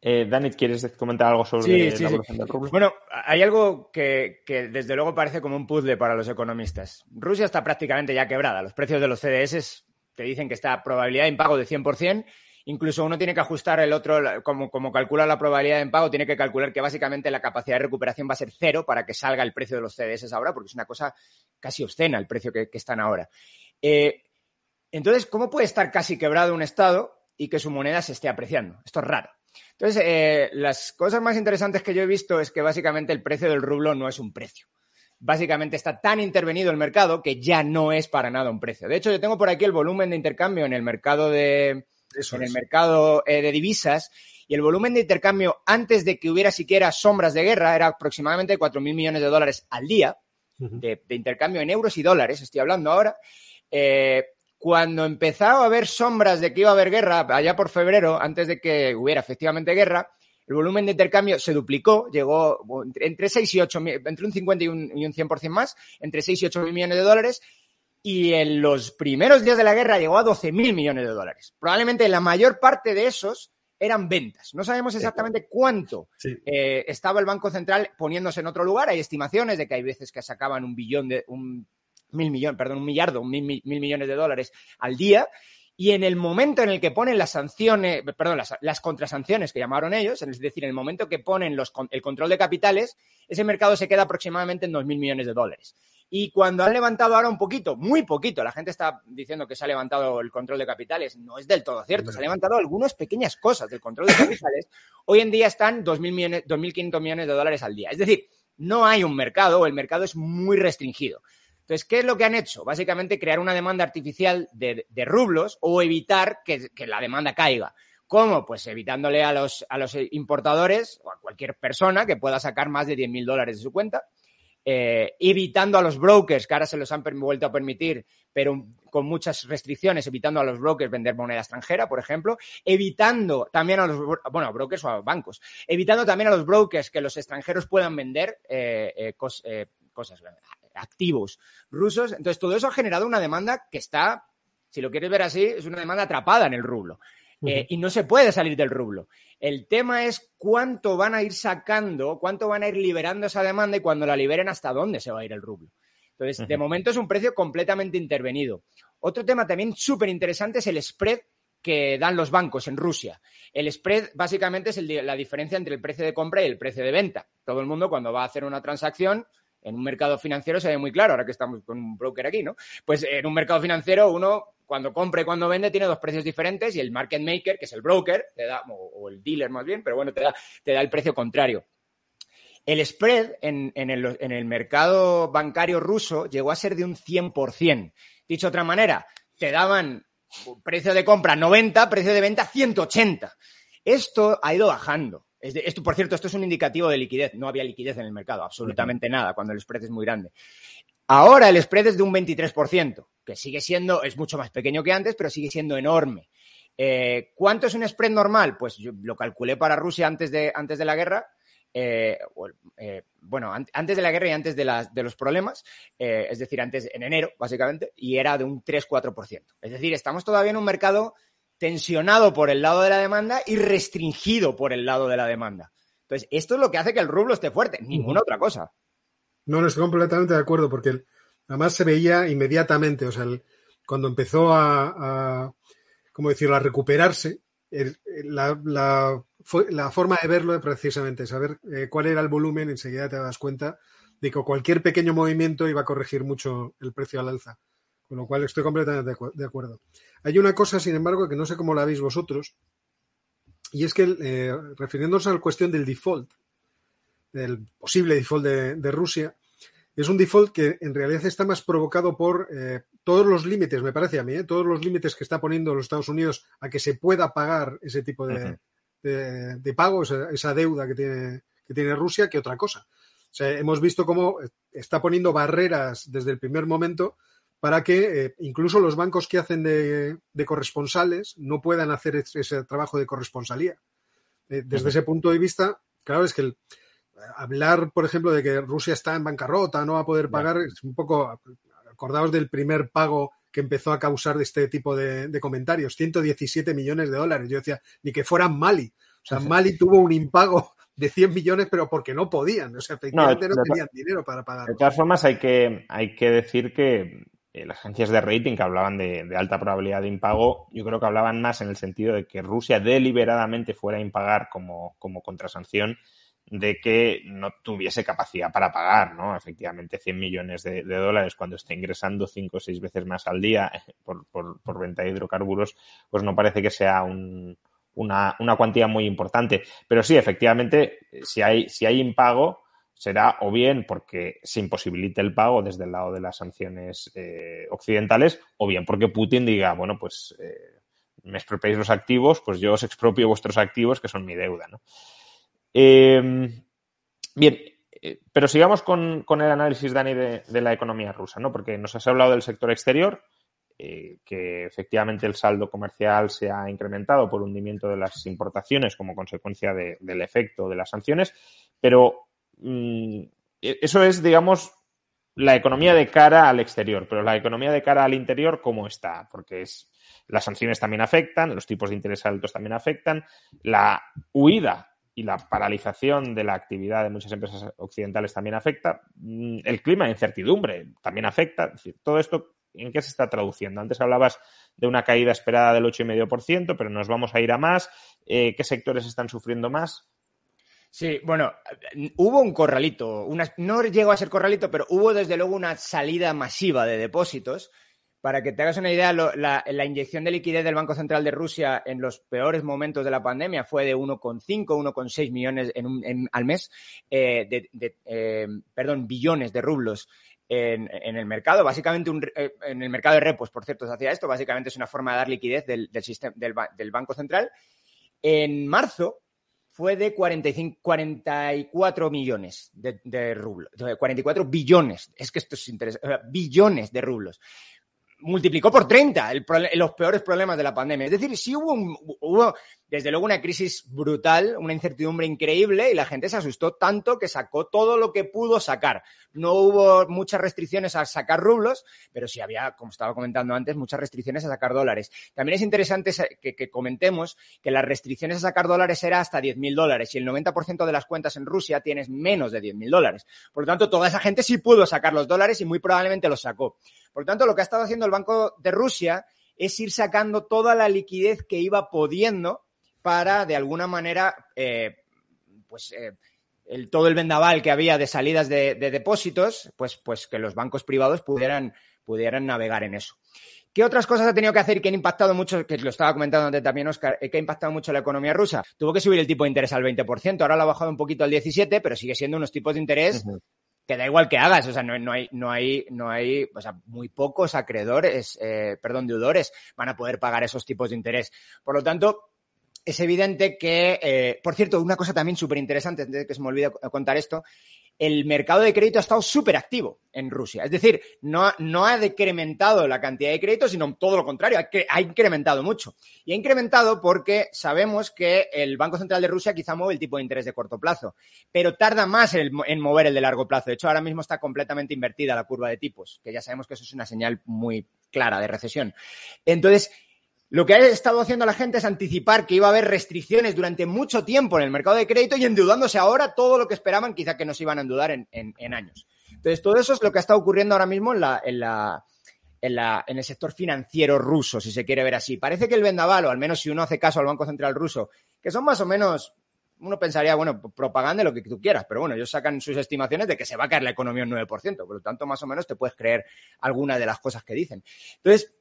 Dani, ¿quieres comentar algo sobre la evolución del rublo? Bueno, hay algo que desde luego parece como un puzzle para los economistas. Rusia está prácticamente ya quebrada. Los precios de los CDS te dicen que está probabilidad de impago de 100%. Incluso uno tiene que ajustar el otro, como calcula la probabilidad de impago, tiene que calcular que básicamente la capacidad de recuperación va a ser 0 para que salga el precio de los CDS ahora, porque es una cosa casi obscena el precio que están ahora. Entonces, ¿cómo puede estar casi quebrado un Estado y que su moneda se esté apreciando? Esto es raro. Entonces, las cosas más interesantes que yo he visto es que básicamente el precio del rublo no es un precio. Básicamente está tan intervenido el mercado que ya no es para nada un precio. De hecho, yo tengo por aquí el volumen de intercambio en el mercado de divisas, y el volumen de intercambio antes de que hubiera siquiera sombras de guerra era aproximadamente 4.000 millones de dólares al día de intercambio en euros y dólares, estoy hablando ahora. Cuando empezaba a haber sombras de que iba a haber guerra, allá por febrero, antes de que hubiera efectivamente guerra, el volumen de intercambio se duplicó, llegó entre 6 y 8, entre un 50 y un 100% más, entre 6 y 8 mil millones de dólares, y en los primeros días de la guerra llegó a 12.000 millones de dólares. Probablemente la mayor parte de esos eran ventas. No sabemos exactamente cuánto estaba el Banco Central poniéndose en otro lugar. Hay estimaciones de que hay veces que sacaban un mil millones de dólares al día, y en el momento en el que ponen las sanciones, las contrasanciones que llamaron ellos, es decir, en el momento que ponen el control de capitales, ese mercado se queda aproximadamente en 2.000 millones de dólares. Y cuando han levantado ahora un poquito, muy poquito, la gente está diciendo que se ha levantado el control de capitales, no es del todo cierto, se han levantado algunas pequeñas cosas del control de capitales, hoy en día están 2.500 millones de dólares al día. Es decir, no hay un mercado, o el mercado es muy restringido. Entonces, ¿qué es lo que han hecho? Básicamente crear una demanda artificial de rublos o evitar que la demanda caiga. ¿Cómo? Pues evitándole a los importadores o a cualquier persona que pueda sacar más de 10.000 dólares de su cuenta, evitando a los brokers, que ahora se los han vuelto a permitir, pero con muchas restricciones, evitando a los brokers vender moneda extranjera, por ejemplo, evitando también a los brokers o a bancos, evitando también a los brokers que los extranjeros puedan vender cosas, activos rusos. Entonces, todo eso ha generado una demanda que está, si lo quieres ver así, es una demanda atrapada en el rublo. Y no se puede salir del rublo. El tema es cuánto van a ir sacando, cuánto van a ir liberando esa demanda, y cuando la liberen, hasta dónde se va a ir el rublo. Entonces, de momento es un precio completamente intervenido. Otro tema también súper interesante es el spread que dan los bancos en Rusia. El spread básicamente es la diferencia entre el precio de compra y el precio de venta. Todo el mundo, cuando va a hacer una transacción en un mercado financiero, se ve muy claro, ahora que estamos con un broker aquí, ¿no? Pues en un mercado financiero uno, cuando compra y cuando vende, tiene dos precios diferentes, y el market maker, que es el broker, te da, o el dealer más bien, pero bueno, te da el precio contrario. El spread en el mercado bancario ruso llegó a ser de un 100%. Dicho de otra manera, te daban precio de compra 90, precio de venta 180. Esto ha ido bajando. Esto, por cierto, esto es un indicativo de liquidez. No había liquidez en el mercado, absolutamente nada, cuando el spread es muy grande. Ahora el spread es de un 23%, que sigue siendo, es mucho más pequeño que antes, pero sigue siendo enorme. ¿Cuánto es un spread normal? Pues yo lo calculé para Rusia antes de la guerra. Antes de la guerra y antes de los problemas, es decir, en enero, básicamente, y era de un 3-4%. Es decir, estamos todavía en un mercado tensionado por el lado de la demanda y restringido por el lado de la demanda. Entonces, esto es lo que hace que el rublo esté fuerte, ninguna otra cosa. No, estoy completamente de acuerdo, porque además se veía inmediatamente, o sea, cuando empezó a recuperarse, la forma de verlo es precisamente saber cuál era el volumen, enseguida te das cuenta de que cualquier pequeño movimiento iba a corregir mucho el precio al alza. Con lo cual estoy completamente de acuerdo. Hay una cosa, sin embargo, que no sé cómo la veis vosotros, y es que refiriéndonos a la cuestión del default, del posible default de Rusia, es un default que en realidad está más provocado por todos los límites, me parece a mí, todos los límites que está poniendo los Estados Unidos a que se pueda pagar ese tipo de pago, esa deuda que tiene Rusia, que otra cosa. O sea, hemos visto cómo está poniendo barreras desde el primer momento para que incluso los bancos que hacen de corresponsales no puedan hacer ese trabajo de corresponsalía. Desde ese punto de vista, claro, es que hablar, por ejemplo, de que Rusia está en bancarrota, no va a poder pagar, es un poco acordaos del primer pago que empezó a causar este tipo de comentarios, 117 millones de dólares. Yo decía, ni que fueran Mali. O sea, Mali tuvo un impago de 100 millones, pero porque no podían. O sea, efectivamente no tenían dinero para pagar. De todas formas, hay que decir que las agencias de rating que hablaban de alta probabilidad de impago, yo creo que hablaban más en el sentido de que Rusia deliberadamente fuera a impagar como contrasanción, de que no tuviese capacidad para pagar, ¿no? Efectivamente, 100 millones de dólares cuando está ingresando 5 o 6 veces más al día por venta de hidrocarburos, pues no parece que sea una cuantía muy importante. Pero sí, efectivamente, si hay impago, será o bien porque se imposibilite el pago desde el lado de las sanciones occidentales, o bien porque Putin diga, bueno, pues me expropiáis los activos, pues yo os expropio vuestros activos, que son mi deuda, ¿no? Bien, pero sigamos con el análisis, Dani, de la economía rusa, ¿no? Porque nos has hablado del sector exterior, que efectivamente el saldo comercial se ha incrementado por hundimiento de las importaciones como consecuencia del efecto de las sanciones, pero eso es, digamos, la economía de cara al exterior, pero la economía de cara al interior, ¿cómo está? Porque las sanciones también afectan, los tipos de interés altos también afectan, la huida y la paralización de la actividad de muchas empresas occidentales también afecta. El clima de incertidumbre también afecta. Es decir, todo esto, ¿en qué se está traduciendo? Antes hablabas de una caída esperada del 8,5%, pero nos vamos a ir a más. ¿Qué sectores están sufriendo más? Sí, bueno, hubo un corralito. No llegó a ser corralito, pero hubo desde luego una salida masiva de depósitos. Para que te hagas una idea, la inyección de liquidez del Banco Central de Rusia en los peores momentos de la pandemia fue de 1,5, 1,6 millones al mes, billones de rublos en el mercado. Básicamente, en el mercado de repos, por cierto, se hacía esto. Básicamente es una forma de dar liquidez del Banco Central. En marzo fue de 44 millones de rublos. 44 billones. Es que esto es interesante. Billones de rublos. Multiplicó por 30 los peores problemas de la pandemia. Es decir, sí hubo desde luego una crisis brutal, una incertidumbre increíble y la gente se asustó tanto que sacó todo lo que pudo sacar. No hubo muchas restricciones a sacar rublos, pero sí había, como estaba comentando antes, muchas restricciones a sacar dólares. También es interesante que comentemos que las restricciones a sacar dólares era hasta $10,000 y el 90% de las cuentas en Rusia tienes menos de $10,000. Por lo tanto, toda esa gente sí pudo sacar los dólares y muy probablemente los sacó. Por lo tanto, lo que ha estado haciendo el Banco de Rusia es ir sacando toda la liquidez que iba pudiendo para, de alguna manera, todo el vendaval que había de salidas de depósitos, pues que los bancos privados pudieran navegar en eso. ¿Qué otras cosas ha tenido que hacer y que han impactado mucho? Que lo estaba comentando antes también, Óscar, que ha impactado mucho la economía rusa. Tuvo que subir el tipo de interés al 20%, ahora lo ha bajado un poquito al 17%, pero sigue siendo unos tipos de interés que da igual que hagas, o sea, no hay, o sea, muy pocos deudores van a poder pagar esos tipos de interés. Por lo tanto, es evidente que, por cierto, una cosa también súper interesante, antes de que se me olvide contar esto, el mercado de crédito ha estado súper activo en Rusia. Es decir, no ha decrementado la cantidad de créditos, sino todo lo contrario, ha incrementado mucho. Y ha incrementado porque sabemos que el Banco Central de Rusia quizá mueve el tipo de interés de corto plazo, pero tarda más en mover el de largo plazo. De hecho, ahora mismo está completamente invertida la curva de tipos, que ya sabemos que eso es una señal muy clara de recesión. Entonces, lo que ha estado haciendo la gente es anticipar que iba a haber restricciones durante mucho tiempo en el mercado de crédito y endeudándose ahora todo lo que esperaban quizá que no se iban a endeudar en años. Entonces, todo eso es lo que está ocurriendo ahora mismo en el sector financiero ruso, si se quiere ver así. Parece que el vendaval, o al menos si uno hace caso al Banco Central ruso, que son más o menos, uno pensaría, bueno, propaganda, lo que tú quieras, pero bueno, ellos sacan sus estimaciones de que se va a caer la economía un 9%, por lo tanto, más o menos te puedes creer alguna de las cosas que dicen. Entonces,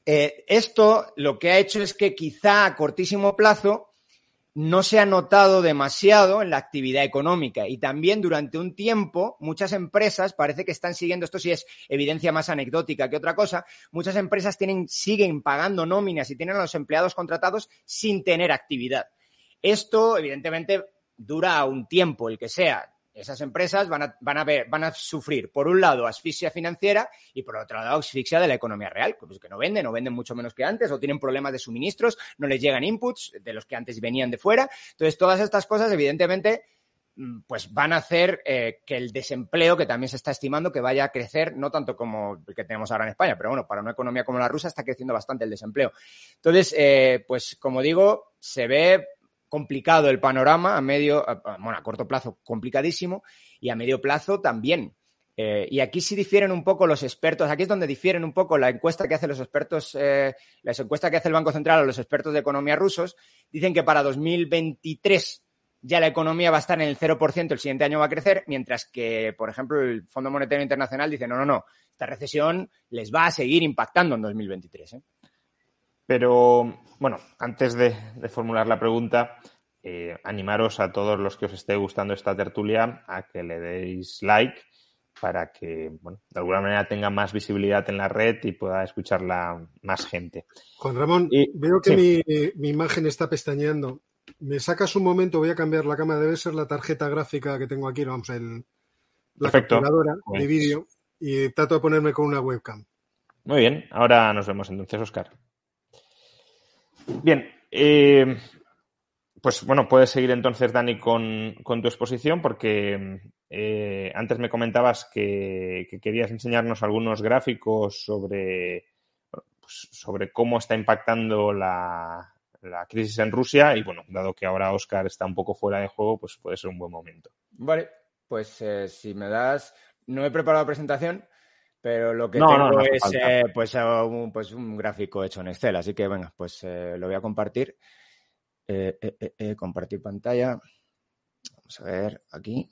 esto lo que ha hecho es que quizá a cortísimo plazo no se ha notado demasiado en la actividad económica y también durante un tiempo muchas empresas parece que están siguiendo, esto sí es evidencia más anecdótica que otra cosa, muchas empresas siguen pagando nóminas y tienen a los empleados contratados sin tener actividad. Esto evidentemente dura un tiempo, el que sea. Esas empresas van a sufrir, por un lado, asfixia financiera y, por otro lado, asfixia de la economía real, pues que no venden mucho menos que antes o tienen problemas de suministros, no les llegan inputs de los que antes venían de fuera. Entonces, todas estas cosas, evidentemente, pues van a hacer que el desempleo, que también se está estimando que vaya a crecer, no tanto como el que tenemos ahora en España, pero bueno, para una economía como la rusa está creciendo bastante el desempleo. Entonces, pues como digo, se ve complicado el panorama a corto plazo complicadísimo y a medio plazo también. Y aquí sí difieren un poco los expertos, aquí es donde difieren un poco la encuesta que hacen los expertos, la encuesta que hace el Banco Central a los expertos de economía rusos, dicen que para 2023 ya la economía va a estar en el 0%, el siguiente año va a crecer, mientras que, por ejemplo, el Fondo Monetario Internacional dice no, esta recesión les va a seguir impactando en 2023. Pero, bueno, antes de formular la pregunta, animaros a todos los que os esté gustando esta tertulia a que le deis like para que, bueno, de alguna manera tenga más visibilidad en la red y pueda escucharla más gente. Juan Ramón, veo que mi imagen está pestañeando. Me sacas un momento, voy a cambiar la cámara, debe ser la tarjeta gráfica que tengo aquí, vamos, la capturadora de vídeo, y trato de ponerme con una webcam. Muy bien, ahora nos vemos entonces, Óscar. Bien, pues bueno, puedes seguir entonces, Dani, con tu exposición, porque antes me comentabas que querías enseñarnos algunos gráficos sobre cómo está impactando la crisis en Rusia y, bueno, dado que ahora Óscar está un poco fuera de juego, pues puede ser un buen momento. Vale, pues si me das... No he preparado presentación, pero lo que tengo es un gráfico hecho en Excel, así que venga, pues lo voy a compartir. Compartir pantalla. Vamos a ver aquí.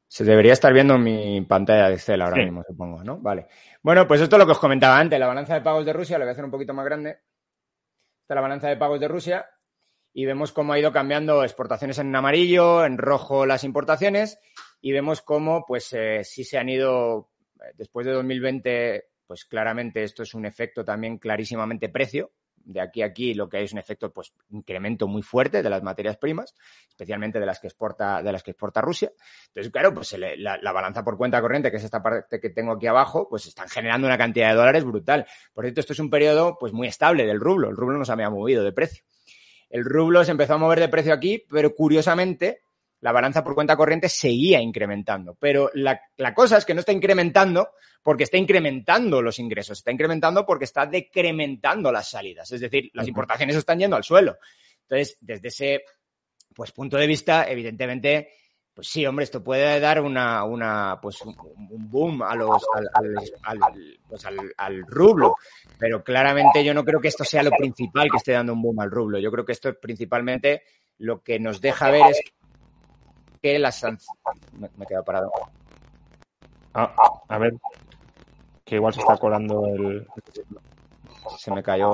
Se debería estar viendo mi pantalla de Excel ahora mismo, supongo, ¿no? Vale. Bueno, pues esto es lo que os comentaba antes, la balanza de pagos de Rusia, lo voy a hacer un poquito más grande. Esta es la balanza de pagos de Rusia y vemos cómo ha ido cambiando exportaciones en amarillo, en rojo las importaciones y vemos cómo, pues, sí se han ido, después de 2020, pues claramente esto es un efecto también clarísimamente precio. De aquí a aquí lo que hay es un efecto, pues, incremento muy fuerte de las materias primas, especialmente de las que exporta Rusia. Entonces, claro, pues la balanza por cuenta corriente, que es esta parte que tengo aquí abajo, pues están generando una cantidad de dólares brutal. Por cierto, esto es un periodo, pues, muy estable del rublo. El rublo no se había movido de precio. El rublo se empezó a mover de precio aquí, pero curiosamente la balanza por cuenta corriente seguía incrementando. Pero la cosa es que no está incrementando porque está incrementando los ingresos, está incrementando porque está decrementando las salidas. Es decir, las importaciones están yendo al suelo. Entonces, desde ese punto de vista, evidentemente, pues sí, hombre, esto puede dar un boom al rublo. Pero claramente yo no creo que esto sea lo principal que esté dando un boom al rublo. Yo creo que esto principalmente lo que nos deja ver es que las sanciones... Me he quedado parado. A ver, que igual se está colando Se me cayó.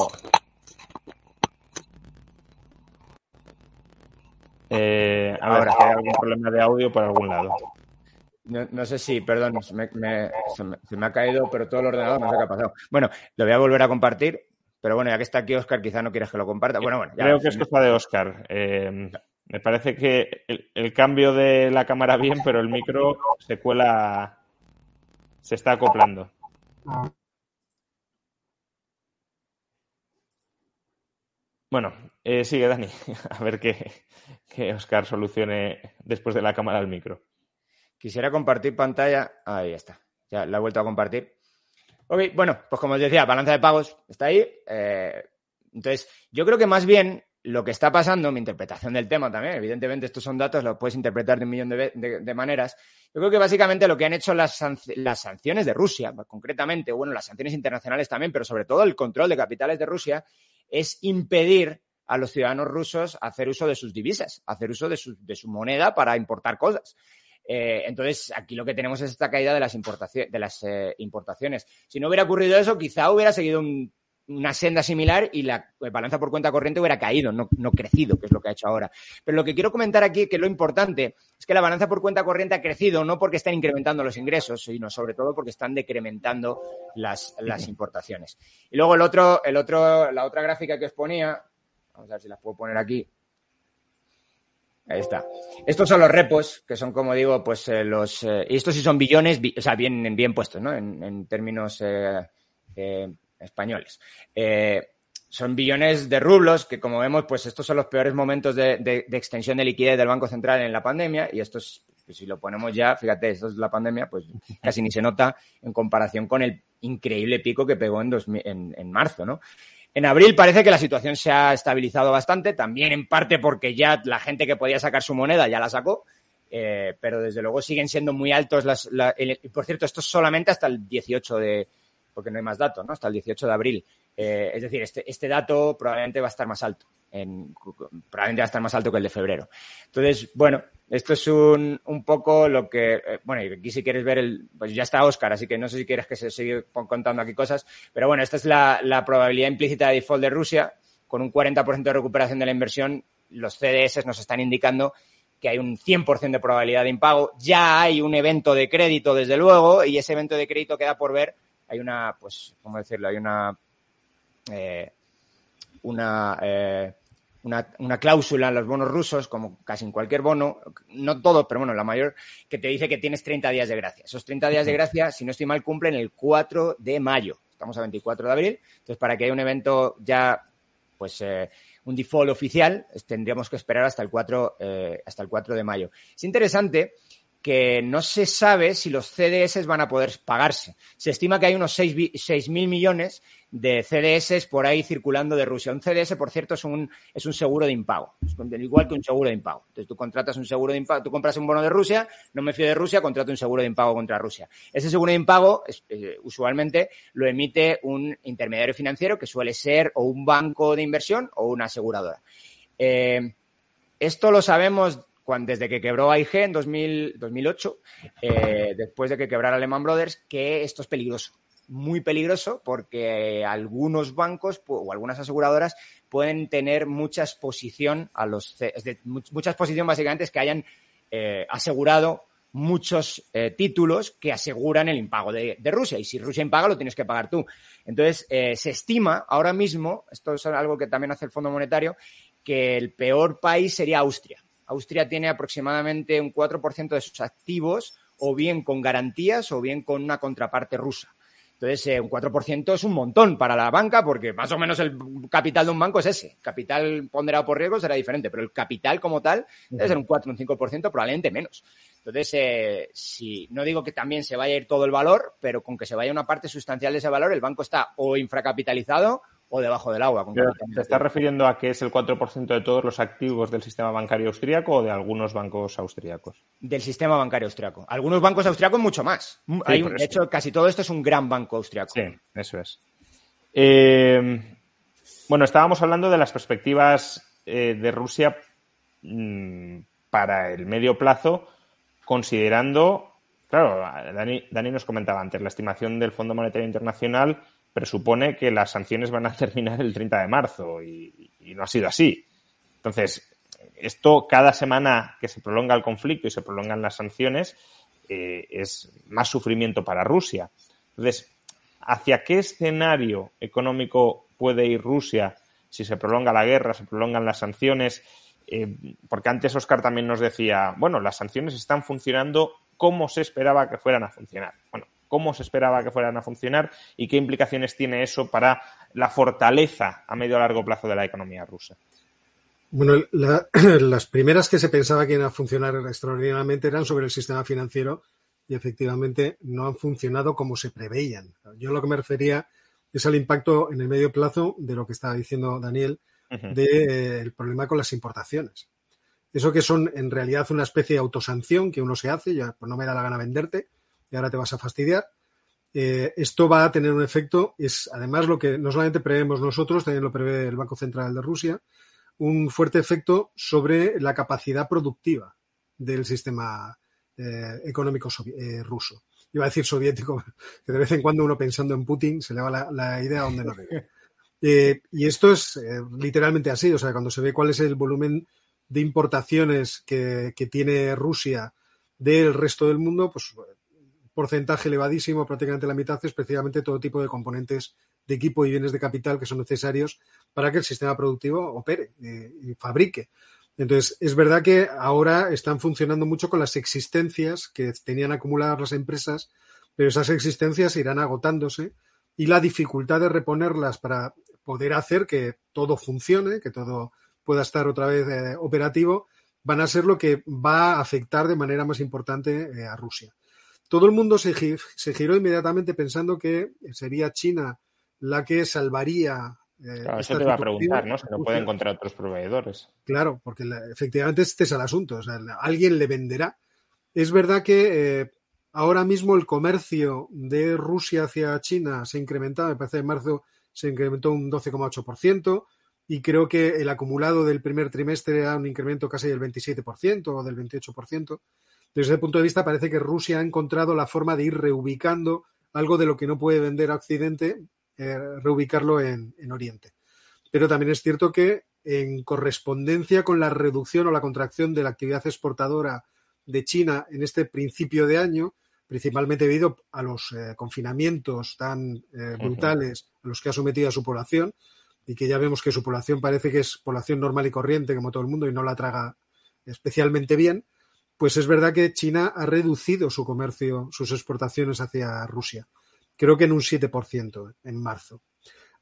A ver, que hay algún problema de audio por algún lado. No sé si, perdón, se me ha caído, pero todo el ordenador no sé qué ha pasado. Bueno, lo voy a volver a compartir, pero bueno, ya que está aquí Óscar, quizá no quieres que lo comparta. Bueno, ya. Creo que es cosa de Óscar. Me parece que el cambio de la cámara bien, pero el micro se cuela, se está acoplando. Bueno, sigue, Dani, a ver que Óscar solucione después de la cámara el micro. Quisiera compartir pantalla. Ahí está, ya la he vuelto a compartir. Ok, bueno, pues como os decía, balanza de pagos está ahí. Entonces, yo creo que más bien lo que está pasando, mi interpretación del tema también, evidentemente estos son datos, los puedes interpretar de un millón de maneras. Yo creo que básicamente lo que han hecho las sanciones de Rusia, concretamente, bueno, las sanciones internacionales también, pero sobre todo el control de capitales de Rusia, es impedir a los ciudadanos rusos hacer uso de sus divisas, hacer uso de su moneda para importar cosas. Entonces, aquí lo que tenemos es esta caída de las importaciones. Si no hubiera ocurrido eso, quizá hubiera seguido una senda similar y la balanza por cuenta corriente hubiera caído, no crecido, que es lo que ha hecho ahora. Pero lo que quiero comentar aquí, que lo importante, es que la balanza por cuenta corriente ha crecido no porque están incrementando los ingresos, sino sobre todo porque están decrementando las importaciones. Y luego la otra gráfica que os ponía, vamos a ver si las puedo poner aquí. Ahí está. Estos son los repos, que son, como digo, pues y estos sí son billones, o sea, bien puestos, ¿no? En términos españoles. son billones de rublos que, como vemos, pues estos son los peores momentos de extensión de liquidez del Banco Central en la pandemia, y esto es, pues si lo ponemos ya, fíjate, esto es la pandemia, pues casi ni se nota en comparación con el increíble pico que pegó en marzo, ¿no? En abril parece que la situación se ha estabilizado bastante, también en parte porque ya la gente que podía sacar su moneda ya la sacó, pero desde luego siguen siendo muy altos por cierto, esto es solamente hasta el 18 porque no hay más datos, ¿no? Hasta el 18 de abril. Es decir, este dato probablemente va a estar más alto. Probablemente va a estar más alto que el de febrero. Entonces, bueno, esto es un poco lo que... bueno, y aquí si quieres ver pues ya está Óscar, así que no sé si quieres que se siga contando aquí cosas. Pero bueno, esta es la probabilidad implícita de default de Rusia. Con un 40% de recuperación de la inversión, los CDS nos están indicando que hay un 100% de probabilidad de impago. Ya hay un evento de crédito, desde luego, y ese evento de crédito queda por ver. Hay una, pues, ¿cómo decirlo? Hay una cláusula en los bonos rusos, como casi en cualquier bono, no todos, pero bueno, la mayor, que te dice que tienes 30 días de gracia. Esos 30 días de gracia, si no estoy mal, cumplen el 4 de mayo. Estamos a 24 de abril. Entonces, para que haya un evento ya, pues, un default oficial, tendríamos que esperar hasta el 4 de mayo. Es interesante que no se sabe si los CDS van a poder pagarse. Se estima que hay unos 6.000 millones de CDS por ahí circulando de Rusia. Un CDS, por cierto, es un seguro de impago, es igual que un seguro de impago. Entonces, tú contratas un seguro de impago, tú compras un bono de Rusia, no me fío de Rusia, contrato un seguro de impago contra Rusia. Ese seguro de impago, usualmente, lo emite un intermediario financiero, que suele ser o un banco de inversión o una aseguradora. Esto lo sabemos desde que quebró AIG en 2008, después de que quebrara Lehman Brothers, que esto es peligroso, muy peligroso, porque algunos bancos o algunas aseguradoras pueden tener mucha exposición mucha exposición básicamente es que hayan asegurado muchos títulos que aseguran el impago de Rusia, y si Rusia impaga lo tienes que pagar tú. Entonces, se estima ahora mismo, esto es algo que también hace el Fondo Monetario, que el peor país sería Austria. Austria tiene aproximadamente un 4% de sus activos o bien con garantías o bien con una contraparte rusa. Entonces, un 4% es un montón para la banca, porque más o menos el capital de un banco es ese. Capital ponderado por riesgo será diferente, pero el capital como tal debe ser un 4 o un 5%, probablemente menos. Entonces, si no digo que también se vaya a ir todo el valor, pero con que se vaya una parte sustancial de ese valor, el banco está o infracapitalizado o debajo del agua. ¿Te estás refiriendo a que es el 4% de todos los activos del sistema bancario austríaco o de algunos bancos austríacos? Del sistema bancario austriaco. Algunos bancos austriacos mucho más. Sí, de hecho, casi todo esto es un gran banco austriaco. Sí, eso es. Bueno, estábamos hablando de las perspectivas de Rusia para el medio plazo, considerando, claro, Dani nos comentaba antes, la estimación del Fondo Monetario Internacional presupone que las sanciones van a terminar el 30 de marzo y no ha sido así. Entonces, esto cada semana que se prolonga el conflicto y se prolongan las sanciones es más sufrimiento para Rusia. Entonces, ¿hacia qué escenario económico puede ir Rusia si se prolonga la guerra, se prolongan las sanciones? Porque antes Óscar también nos decía, bueno, las sanciones están funcionando como se esperaba que fueran a funcionar. Bueno, ¿cómo se esperaba que fueran a funcionar y qué implicaciones tiene eso para la fortaleza a medio o largo plazo de la economía rusa? Bueno, las primeras que se pensaba que iban a funcionar extraordinariamente eran sobre el sistema financiero y efectivamente no han funcionado como se preveían. Yo lo que me refería es al impacto en el medio plazo de lo que estaba diciendo Daniel, del problema con las importaciones. Eso que son en realidad una especie de autosanción que uno se hace, ya pues no me da la gana venderte y ahora te vas a fastidiar. Esto va a tener un efecto, es además lo que no solamente prevemos nosotros, también lo prevé el Banco Central de Rusia, un fuerte efecto sobre la capacidad productiva del sistema económico ruso. Iba a decir soviético, que de vez en cuando uno pensando en Putin se le va la idea a donde no debe. Y esto es literalmente así, o sea, cuando se ve cuál es el volumen de importaciones que tiene Rusia del resto del mundo, pues porcentaje elevadísimo, prácticamente la mitad, especialmente todo tipo de componentes de equipo y bienes de capital que son necesarios para que el sistema productivo opere y fabrique. Entonces, es verdad que ahora están funcionando mucho con las existencias que tenían acumuladas las empresas, pero esas existencias irán agotándose y la dificultad de reponerlas para poder hacer que todo funcione, que todo pueda estar otra vez operativo, van a ser lo que va a afectar de manera más importante a Rusia. Todo el mundo se giró inmediatamente pensando que sería China la que salvaría. Claro, eso te iba a preguntar, ¿no? Si no puede encontrar otros proveedores. Claro, porque efectivamente este es el asunto. O sea, alguien le venderá. Es verdad que ahora mismo el comercio de Rusia hacia China se ha incrementado. Me parece que en marzo se incrementó un 12,8%. Y creo que el acumulado del primer trimestre era un incremento casi del 27% o del 28%. Desde ese punto de vista parece que Rusia ha encontrado la forma de ir reubicando algo de lo que no puede vender a Occidente, reubicarlo en Oriente. Pero también es cierto que en correspondencia con la reducción o la contracción de la actividad exportadora de China en este principio de año, principalmente debido a los confinamientos tan brutales a los que ha sometido a su población, y que ya vemos que su población parece que es población normal y corriente como todo el mundo y no la traga especialmente bien, pues es verdad que China ha reducido su comercio, sus exportaciones hacia Rusia. Creo que en un 7% en marzo.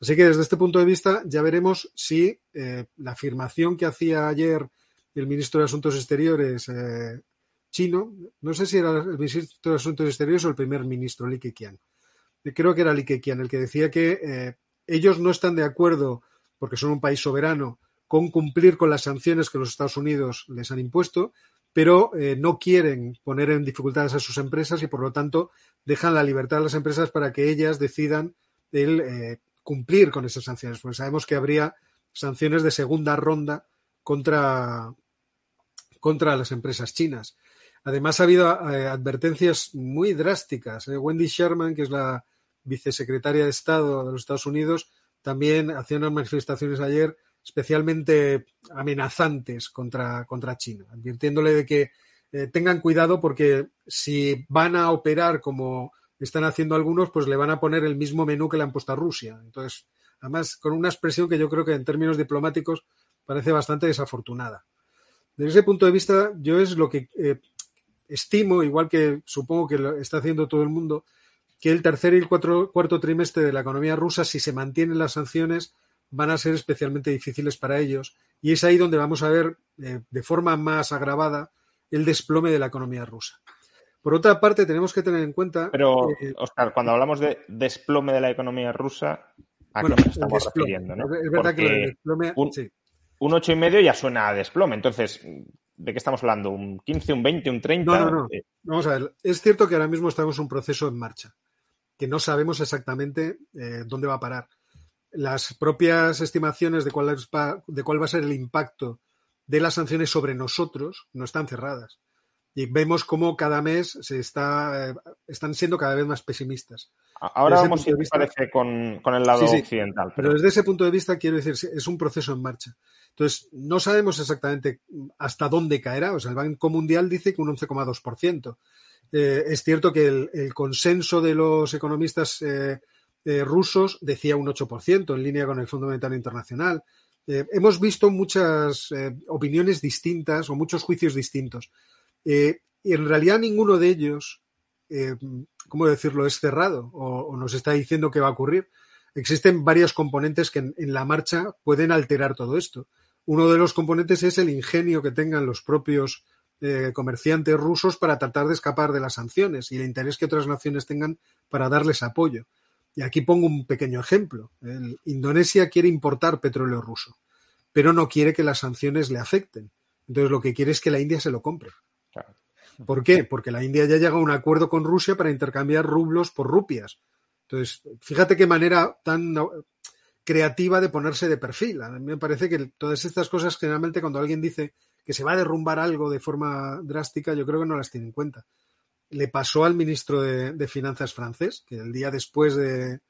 Así que desde este punto de vista ya veremos si la afirmación que hacía ayer el ministro de Asuntos Exteriores chino, no sé si era el ministro de Asuntos Exteriores o el primer ministro, Li Keqiang. Creo que era Li Keqiang el que decía que ellos no están de acuerdo, porque son un país soberano, con cumplir con las sanciones que los Estados Unidos les han impuesto, pero no quieren poner en dificultades a sus empresas y, por lo tanto, dejan la libertad a las empresas para que ellas decidan el cumplir con esas sanciones. Porque sabemos que habría sanciones de segunda ronda contra las empresas chinas. Además, ha habido advertencias muy drásticas. Wendy Sherman, que es la vicesecretaria de Estado de los Estados Unidos, también hacía unas manifestaciones ayer especialmente amenazantes contra China, advirtiéndole de que tengan cuidado porque si van a operar como están haciendo algunos, pues le van a poner el mismo menú que le han puesto a Rusia. Entonces, además, con una expresión que yo creo que en términos diplomáticos parece bastante desafortunada. Desde ese punto de vista, yo es lo que estimo, igual que supongo que lo está haciendo todo el mundo, que el tercer y el cuarto trimestre de la economía rusa, si se mantienen las sanciones, van a ser especialmente difíciles para ellos. Y es ahí donde vamos a ver de forma más agravada el desplome de la economía rusa. Por otra parte, tenemos que tener en cuenta... Pero, Óscar, cuando hablamos de desplome de la economía rusa, ¿a qué nos estamos refiriendo? ¿No? Es verdad que el desplome... Sí. Un 8,5 ya suena a desplome. Entonces, ¿de qué estamos hablando? ¿Un 15, un 20, un 30? No. Vamos a ver. Es cierto que ahora mismo estamos en un proceso en marcha, que no sabemos exactamente dónde va a parar. Las propias estimaciones de cuál va a ser el impacto de las sanciones sobre nosotros no están cerradas. Y vemos cómo cada mes están siendo cada vez más pesimistas. Ahora vamos, si te parece, con el lado occidental. Pero desde ese punto de vista, quiero decir, es un proceso en marcha. Entonces, no sabemos exactamente hasta dónde caerá. O sea, el Banco Mundial dice que un 11,2%. Es cierto que el consenso de los economistas rusos decía un 8%, en línea con el Fondo Monetario Internacional. Hemos visto muchas opiniones distintas o muchos juicios distintos. Y en realidad ninguno de ellos, ¿cómo decirlo?, es cerrado o nos está diciendo qué va a ocurrir. Existen varios componentes que en la marcha pueden alterar todo esto. Uno de los componentes es el ingenio que tengan los propios comerciantes rusos para tratar de escapar de las sanciones y el interés que otras naciones tengan para darles apoyo. Y aquí pongo un pequeño ejemplo. Indonesia quiere importar petróleo ruso, pero no quiere que las sanciones le afecten. Entonces lo que quiere es que la India se lo compre. Claro. ¿Por qué? Porque la India ya llega a un acuerdo con Rusia para intercambiar rublos por rupias. Entonces, fíjate qué manera tan creativa de ponerse de perfil. A mí me parece que todas estas cosas, generalmente cuando alguien dice que se va a derrumbar algo de forma drástica, yo creo que no las tiene en cuenta. Le pasó al ministro de Finanzas francés, que el día después de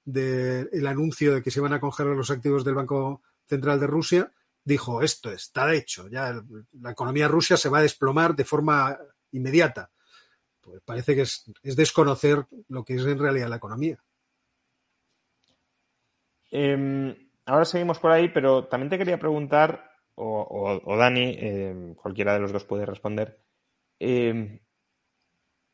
el anuncio de que se iban a congelar los activos del Banco Central de Rusia, dijo, esto está hecho, ya la economía rusa se va a desplomar de forma inmediata. Pues parece que es desconocer lo que es en realidad la economía. Ahora seguimos por ahí, pero también te quería preguntar, o Dani, cualquiera de los dos puede responder,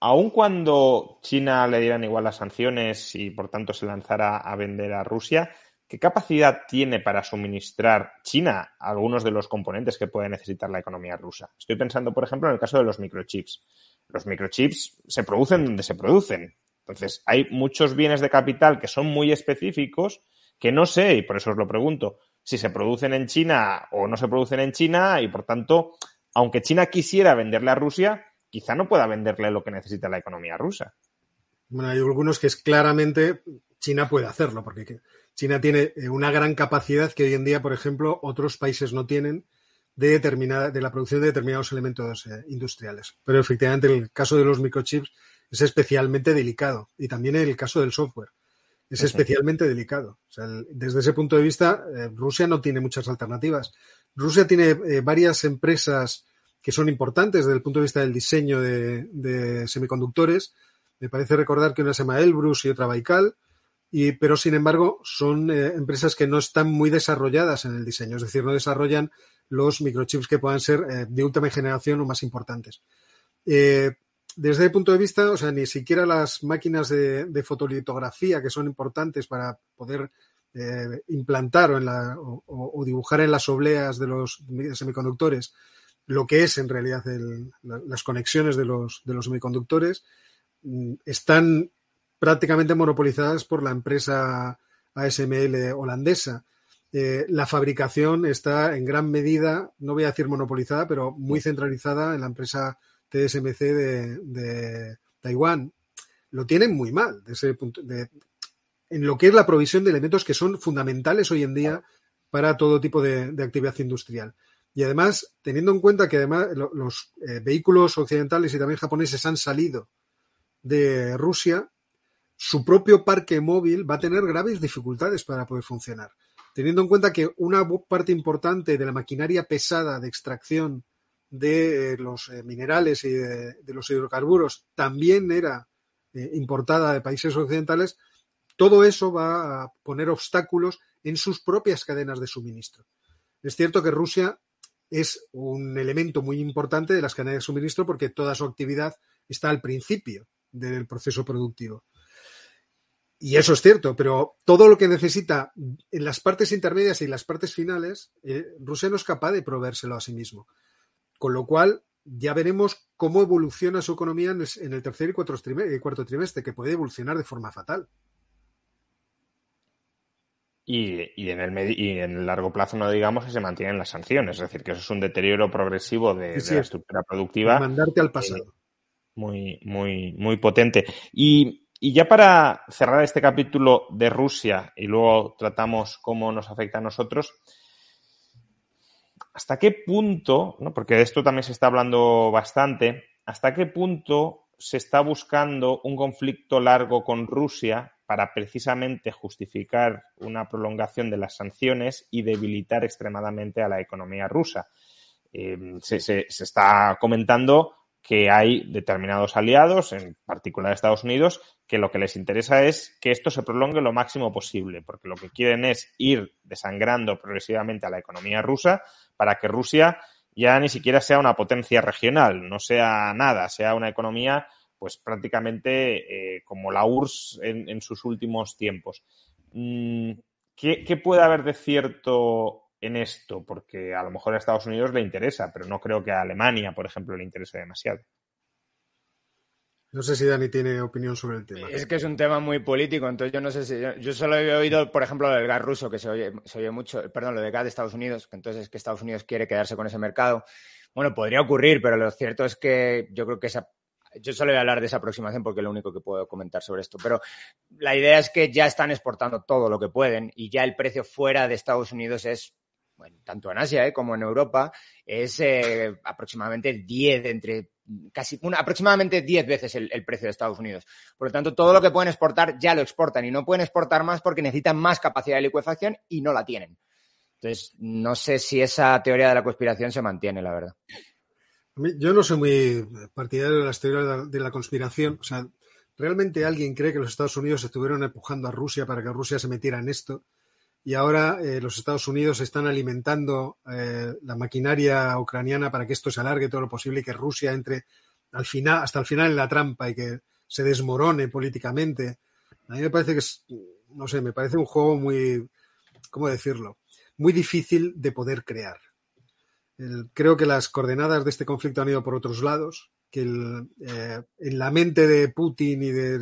aun cuando China le dieran igual las sanciones y por tanto se lanzara a vender a Rusia, ¿qué capacidad tiene para suministrar China algunos de los componentes que puede necesitar la economía rusa? Estoy pensando, por ejemplo, en el caso de los microchips. Los microchips se producen donde se producen. Entonces, hay muchos bienes de capital que son muy específicos que no sé, y por eso os lo pregunto, si se producen en China o no se producen en China y, por tanto, aunque China quisiera venderle a Rusia, quizá no pueda venderle lo que necesita la economía rusa. Bueno, hay algunos que es claramente China puede hacerlo, porque China tiene una gran capacidad que hoy en día, por ejemplo, otros países no tienen de la producción de determinados elementos industriales. Pero efectivamente el caso de los microchips es especialmente delicado y también el caso del software es especialmente delicado. O sea, desde ese punto de vista, Rusia no tiene muchas alternativas. Rusia tiene varias empresas que son importantes desde el punto de vista del diseño de semiconductores. Me parece recordar que una se llama Elbrus y otra Baikal, pero sin embargo son empresas que no están muy desarrolladas en el diseño, es decir, no desarrollan los microchips que puedan ser de última generación o más importantes. Desde el punto de vista, o sea, ni siquiera las máquinas de fotolitografía que son importantes para poder implantar o dibujar en las obleas de los semiconductores lo que es en realidad las conexiones de los semiconductores, están prácticamente monopolizadas por la empresa ASML holandesa. La fabricación está en gran medida, no voy a decir monopolizada, pero muy centralizada en la empresa TSMC de Taiwán. Lo tienen muy mal desde ese punto en lo que es la provisión de elementos que son fundamentales hoy en día para todo tipo de actividad industrial. Y además, teniendo en cuenta que además los vehículos occidentales y también japoneses han salido de Rusia, su propio parque móvil va a tener graves dificultades para poder funcionar. Teniendo en cuenta que una parte importante de la maquinaria pesada de extracción de los minerales y de los hidrocarburos también era importada de países occidentales, todo eso va a poner obstáculos en sus propias cadenas de suministro. Es cierto que Rusia es un elemento muy importante de las cadenas de suministro porque toda su actividad está al principio del proceso productivo. Y eso es cierto, pero todo lo que necesita en las partes intermedias y las partes finales, Rusia no es capaz de proveérselo a sí mismo. Con lo cual, ya veremos cómo evoluciona su economía en el tercer y cuarto trimestre, que puede evolucionar de forma fatal. Y en el largo plazo no digamos que se mantienen las sanciones, es decir, que eso es un deterioro progresivo de la estructura productiva. Mandarte al pasado. Muy, muy, muy potente. Y ya para cerrar este capítulo de Rusia y luego tratamos cómo nos afecta a nosotros, ¿hasta qué punto, ¿no? Porque de esto también se está hablando bastante, hasta qué punto se está buscando un conflicto largo con Rusia para precisamente justificar una prolongación de las sanciones y debilitar extremadamente a la economía rusa? Se está comentando que hay determinados aliados, en particular Estados Unidos, que lo que les interesa es que esto se prolongue lo máximo posible, porque lo que quieren es ir desangrando progresivamente a la economía rusa para que Rusia ya ni siquiera sea una potencia regional, no sea nada, sea una economía pues prácticamente como la URSS en sus últimos tiempos. ¿Qué puede haber de cierto en esto? Porque a lo mejor a Estados Unidos le interesa, pero no creo que a Alemania, por ejemplo, le interese demasiado. No sé si Dani tiene opinión sobre el tema. Es que es un tema muy político, entonces yo no sé si... Yo solo he oído, por ejemplo, lo del gas ruso, que se oye mucho, perdón, lo del gas de Estados Unidos, que entonces es que Estados Unidos quiere quedarse con ese mercado. Bueno, podría ocurrir, pero lo cierto es que yo creo que yo solo voy a hablar de esa aproximación porque es lo único que puedo comentar sobre esto, pero la idea es que ya están exportando todo lo que pueden y ya el precio fuera de Estados Unidos es, bueno, tanto en Asia como en Europa, es aproximadamente aproximadamente 10 veces el precio de Estados Unidos. Por lo tanto, todo lo que pueden exportar ya lo exportan y no pueden exportar más porque necesitan más capacidad de licuefacción y no la tienen. Entonces, no sé si esa teoría de la conspiración se mantiene, la verdad. Yo no soy muy partidario de las teorías de la conspiración. O sea, ¿realmente alguien cree que los Estados Unidos estuvieron empujando a Rusia para que Rusia se metiera en esto? Y ahora los Estados Unidos están alimentando la maquinaria ucraniana para que esto se alargue todo lo posible y que Rusia entre hasta el final en la trampa y que se desmorone políticamente. A mí me parece que me parece un juego muy ¿cómo decirlo?, muy difícil de poder crear. Creo que las coordenadas de este conflicto han ido por otros lados, que en la mente de Putin y de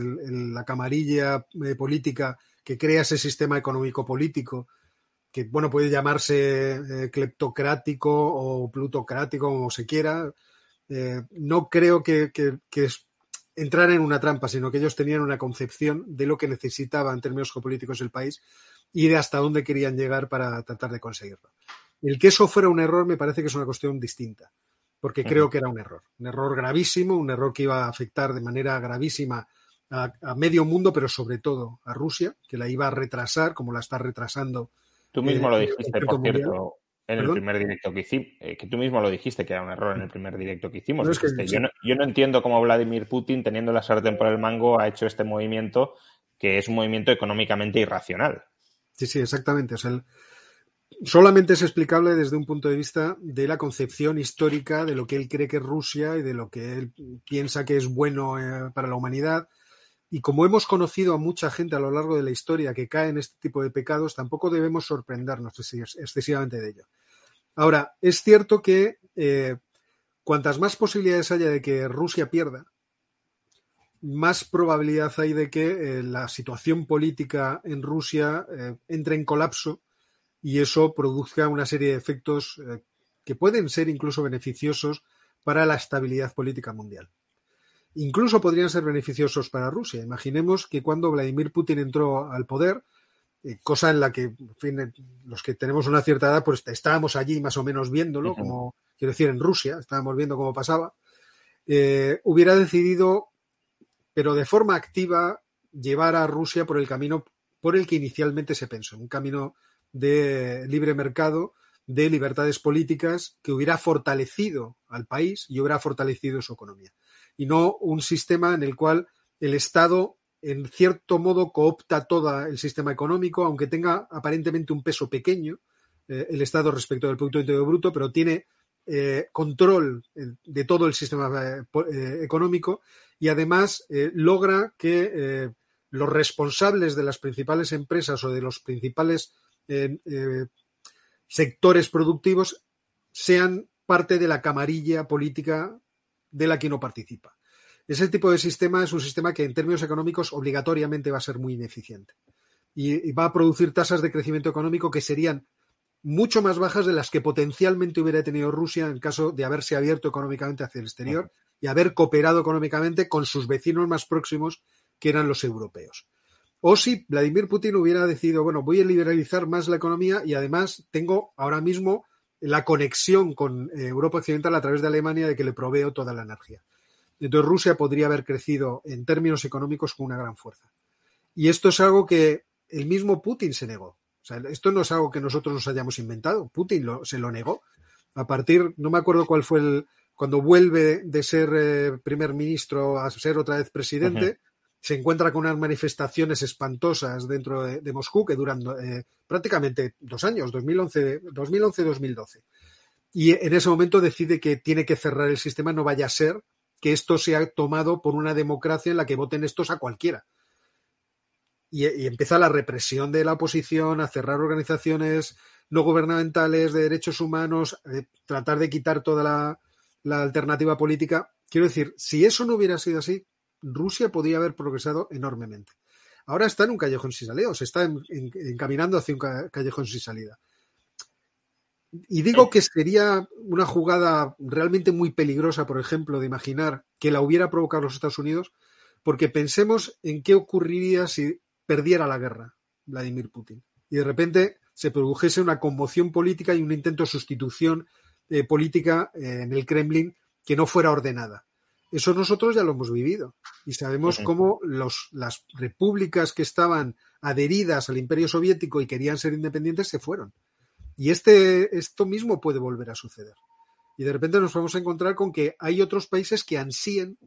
la camarilla política que crea ese sistema económico-político, que bueno, puede llamarse cleptocrático o plutocrático, como se quiera, no creo que entrar en una trampa, sino que ellos tenían una concepción de lo que necesitaba en términos geopolíticos el país y de hasta dónde querían llegar para tratar de conseguirlo. El que eso fuera un error me parece que es una cuestión distinta, porque creo que era un error gravísimo, un error que iba a afectar de manera gravísima a medio mundo, pero sobre todo a Rusia, que la iba a retrasar, como la está retrasando. Tú mismo lo dijiste, por cierto, mundial. en el primer directo que hicimos, que tú mismo lo dijiste que era un error en el primer directo que hicimos. No, dijiste, es que, yo no entiendo cómo Vladimir Putin, teniendo la sartén por el mango, ha hecho este movimiento que es un movimiento económicamente irracional. Sí, exactamente. O sea, solamente es explicable desde un punto de vista de la concepción histórica de lo que él cree que es Rusia y de lo que él piensa que es bueno para la humanidad. Y como hemos conocido a mucha gente a lo largo de la historia que cae en este tipo de pecados, tampoco debemos sorprendernos excesivamente de ello. Ahora, es cierto que cuantas más posibilidades haya de que Rusia pierda, más probabilidad hay de que la situación política en Rusia entre en colapso y eso produzca una serie de efectos que pueden ser incluso beneficiosos para la estabilidad política mundial. Incluso podrían ser beneficiosos para Rusia. Imaginemos que cuando Vladimir Putin entró al poder, cosa en la que, en fin, los que tenemos una cierta edad, pues estábamos allí más o menos viéndolo, como quiero decir, en Rusia, estábamos viendo cómo pasaba, hubiera decidido, pero de forma activa, llevar a Rusia por el camino por el que inicialmente se pensó, un camino de libre mercado, de libertades políticas que hubiera fortalecido al país y hubiera fortalecido su economía. Y no un sistema en el cual el Estado, en cierto modo, coopta todo el sistema económico, aunque tenga aparentemente un peso pequeño, el Estado respecto del Producto Interior Bruto, pero tiene control de todo el sistema económico y además logra que los responsables de las principales empresas o de los principales sectores productivos sean parte de la camarilla política de la que no participa. Ese tipo de sistema es un sistema que en términos económicos obligatoriamente va a ser muy ineficiente y va a producir tasas de crecimiento económico que serían mucho más bajas de las que potencialmente hubiera tenido Rusia en caso de haberse abierto económicamente hacia el exterior y haber cooperado económicamente con sus vecinos más próximos, que eran los europeos. O si Vladimir Putin hubiera decidido, bueno, voy a liberalizar más la economía y además tengo ahora mismo la conexión con Europa Occidental a través de Alemania de que le proveo toda la energía. Entonces Rusia podría haber crecido en términos económicos con una gran fuerza. Y esto es algo que el mismo Putin se negó. O sea, esto no es algo que nosotros nos hayamos inventado. Putin se lo negó. A partir, no me acuerdo cuál fue cuando vuelve de ser primer ministro a ser otra vez presidente, se encuentra con unas manifestaciones espantosas dentro de Moscú que duran prácticamente 2 años, 2011-2012. Y en ese momento decide que tiene que cerrar el sistema, no vaya a ser que esto sea tomado por una democracia en la que voten estos a cualquiera. Y empieza la represión de la oposición, a cerrar organizaciones no gubernamentales de derechos humanos, tratar de quitar toda la alternativa política. Quiero decir, si eso no hubiera sido así, Rusia podría haber progresado enormemente. Ahora está en un callejón sin salida, o se está encaminando hacia un callejón sin salida. Y digo que sería una jugada realmente muy peligrosa, por ejemplo, de imaginar que la hubiera provocado los Estados Unidos, porque pensemos en qué ocurriría si perdiera la guerra Vladimir Putin y de repente se produjese una conmoción política y un intento de sustitución política en el Kremlin que no fuera ordenada. Eso nosotros ya lo hemos vivido y sabemos cómo las repúblicas que estaban adheridas al Imperio Soviético y querían ser independientes se fueron. Y esto mismo puede volver a suceder. Y de repente nos vamos a encontrar con que hay otros países que ansíen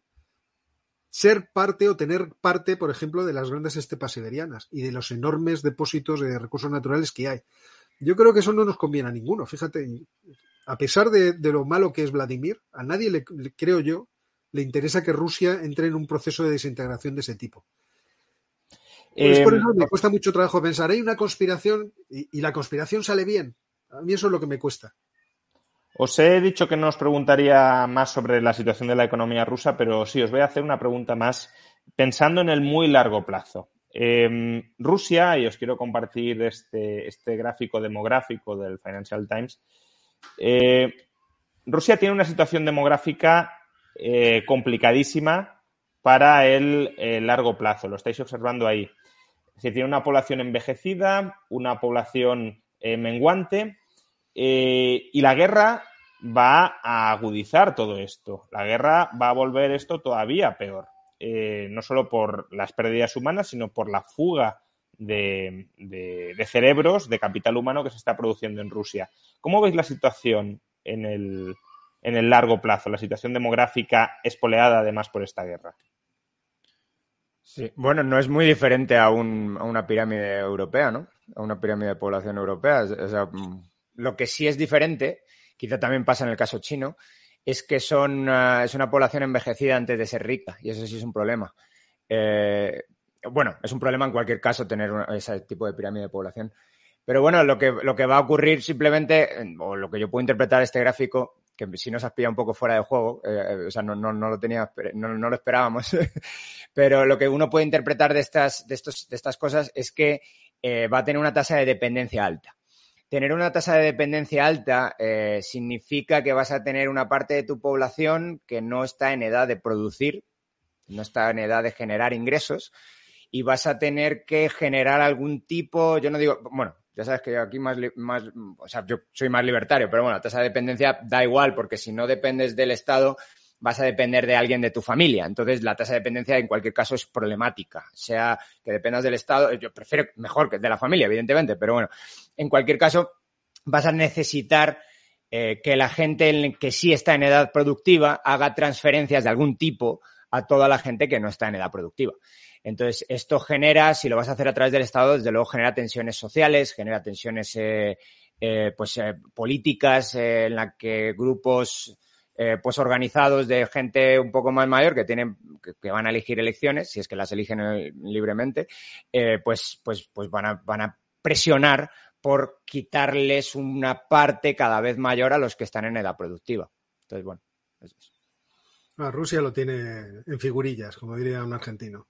ser parte o tener parte, por ejemplo, de las grandes estepas siberianas y de los enormes depósitos de recursos naturales que hay. Yo creo que eso no nos conviene a ninguno. Fíjate, a pesar de lo malo que es Vladimir, a nadie, creo yo, le interesa que Rusia entre en un proceso de desintegración de ese tipo. Pues por eso me cuesta mucho trabajo pensar, hay una conspiración y la conspiración sale bien. A mí eso es lo que me cuesta. Os he dicho que no os preguntaría más sobre la situación de la economía rusa, pero sí, os voy a hacer una pregunta más pensando en el muy largo plazo. Rusia, y os quiero compartir este gráfico demográfico del Financial Times, Rusia tiene una situación demográfica complicadísima para el largo plazo, lo estáis observando ahí. Es decir, tiene una población envejecida, una población menguante, y la guerra va a agudizar todo esto. La guerra va a volver esto todavía peor. No solo por las pérdidas humanas, sino por la fuga de cerebros, de capital humano que se está produciendo en Rusia. ¿Cómo veis la situación en el largo plazo, la situación demográfica espoleada además por esta guerra? Sí, bueno, no es muy diferente a una pirámide europea, ¿no? A una pirámide de población europea. O sea, lo que sí es diferente, quizá también pasa en el caso chino, es que es una población envejecida antes de ser rica, y eso sí es un problema. Bueno, es un problema en cualquier caso tener ese tipo de pirámide de población. Pero bueno, lo que va a ocurrir simplemente, o lo que yo puedo interpretar este gráfico, que si nos has pillado un poco fuera de juego, o sea, no lo esperábamos, pero lo que uno puede interpretar de estas cosas es que va a tener una tasa de dependencia alta. Tener una tasa de dependencia alta significa que vas a tener una parte de tu población que no está en edad de producir, no está en edad de generar ingresos, y vas a tener que generar algún tipo, yo no digo, bueno, ya sabes que yo aquí o sea, yo soy más libertario, pero bueno, la tasa de dependencia da igual, porque si no dependes del Estado, vas a depender de alguien de tu familia. Entonces, la tasa de dependencia en cualquier caso es problemática. Sea que dependas del Estado, yo prefiero mejor que de la familia, evidentemente, pero bueno, en cualquier caso vas a necesitar que la gente que sí está en edad productiva haga transferencias de algún tipo a toda la gente que no está en edad productiva. Entonces, esto genera, si lo vas a hacer a través del Estado, desde luego genera tensiones sociales, genera tensiones políticas en la que grupos pues organizados de gente un poco más mayor que van a elegir elecciones, si es que las eligen libremente, pues van a presionar por quitarles una parte cada vez mayor a los que están en edad productiva. Entonces, bueno, eso es. Rusia lo tiene en figurillas, como diría un argentino.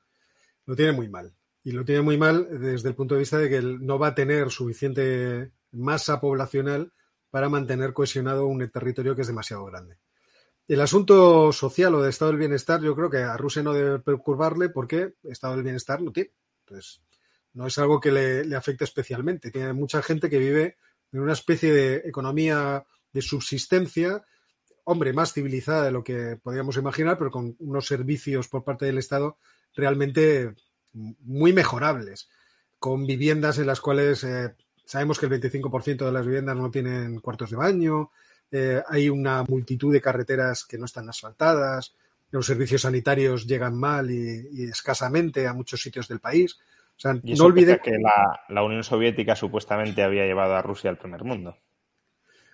Lo tiene muy mal. Y lo tiene muy mal desde el punto de vista de que no va a tener suficiente masa poblacional para mantener cohesionado un territorio que es demasiado grande. El asunto social o de estado del bienestar, yo creo que a Rusia no debe preocuparle porque estado del bienestar no tiene. Entonces, no es algo que le afecte especialmente. Tiene mucha gente que vive en una especie de economía de subsistencia, hombre, más civilizada de lo que podríamos imaginar, pero con unos servicios por parte del Estado realmente muy mejorables, con viviendas en las cuales sabemos que el 25% de las viviendas no tienen cuartos de baño, hay una multitud de carreteras que no están asfaltadas, los servicios sanitarios llegan mal y escasamente a muchos sitios del país. O sea, y eso no olviden que la Unión Soviética supuestamente había llevado a Rusia al primer mundo.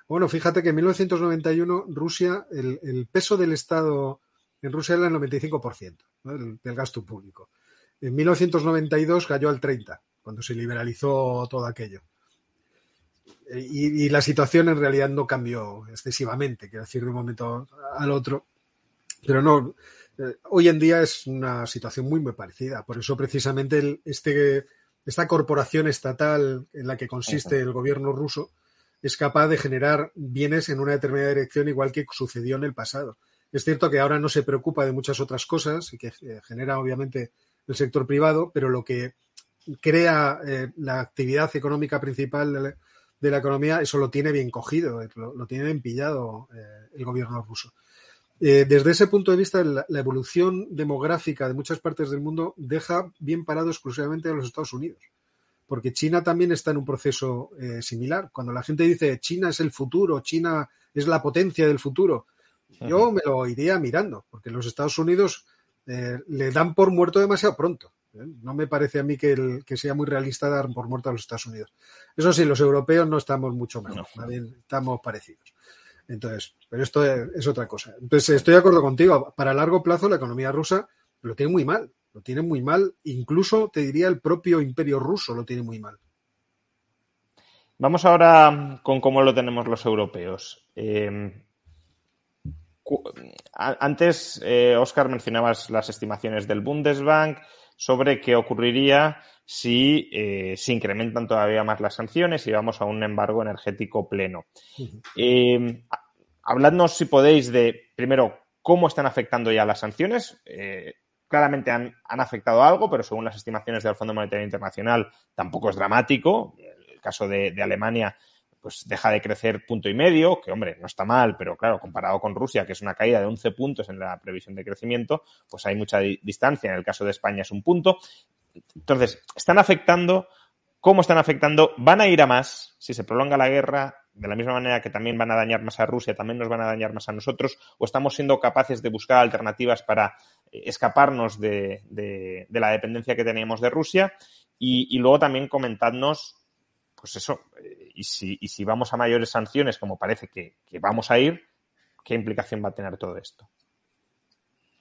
Bueno, fíjate que en 1991 Rusia, el peso del Estado en Rusia era el 95%, ¿no? del gasto público. En 1992 cayó al 30%, cuando se liberalizó todo aquello. Y la situación en realidad no cambió excesivamente, quiero decir, de un momento al otro. Pero no, hoy en día es una situación muy parecida. Por eso precisamente esta corporación estatal en la que consiste el gobierno ruso es capaz de generar bienes en una determinada dirección, igual que sucedió en el pasado. Es cierto que ahora no se preocupa de muchas otras cosas y que genera obviamente el sector privado, pero lo que crea la actividad económica principal de la economía, eso lo tiene bien cogido, lo tiene bien pillado el gobierno ruso. Desde ese punto de vista, la evolución demográfica de muchas partes del mundo deja bien parado exclusivamente a los Estados Unidos. Porque China también está en un proceso similar. Cuando la gente dice China es el futuro, China es la potencia del futuro, yo me lo iría mirando, porque los Estados Unidos le dan por muerto demasiado pronto. No me parece a mí que sea muy realista dar por muerto a los Estados Unidos. Eso sí, los europeos no estamos mucho mejor, más bien estamos parecidos. Entonces, pero esto es otra cosa. Entonces, estoy de acuerdo contigo. Para largo plazo, la economía rusa lo tiene muy mal. Lo tiene muy mal, incluso te diría el propio Imperio ruso lo tiene muy mal. Vamos ahora con cómo lo tenemos los europeos. Antes, Óscar, mencionabas las estimaciones del Bundesbank sobre qué ocurriría si se incrementan todavía más las sanciones y vamos a un embargo energético pleno. Habladnos, si podéis, de, primero, cómo están afectando ya las sanciones. Claramente han afectado algo, pero según las estimaciones del Fondo Monetario Internacional tampoco es dramático. El caso de Alemania pues deja de crecer 1,5 puntos, que hombre, no está mal, pero claro, comparado con Rusia, que es una caída de 11 puntos en la previsión de crecimiento, pues hay mucha distancia. En el caso de España es 1 punto. Entonces, ¿están afectando? ¿Cómo están afectando? ¿Van a ir a más si se prolonga la guerra? De la misma manera que también van a dañar más a Rusia, también nos van a dañar más a nosotros, o estamos siendo capaces de buscar alternativas para escaparnos de la dependencia que teníamos de Rusia. Y luego también comentadnos, pues eso, y si vamos a mayores sanciones, como parece que vamos a ir, ¿qué implicación va a tener todo esto?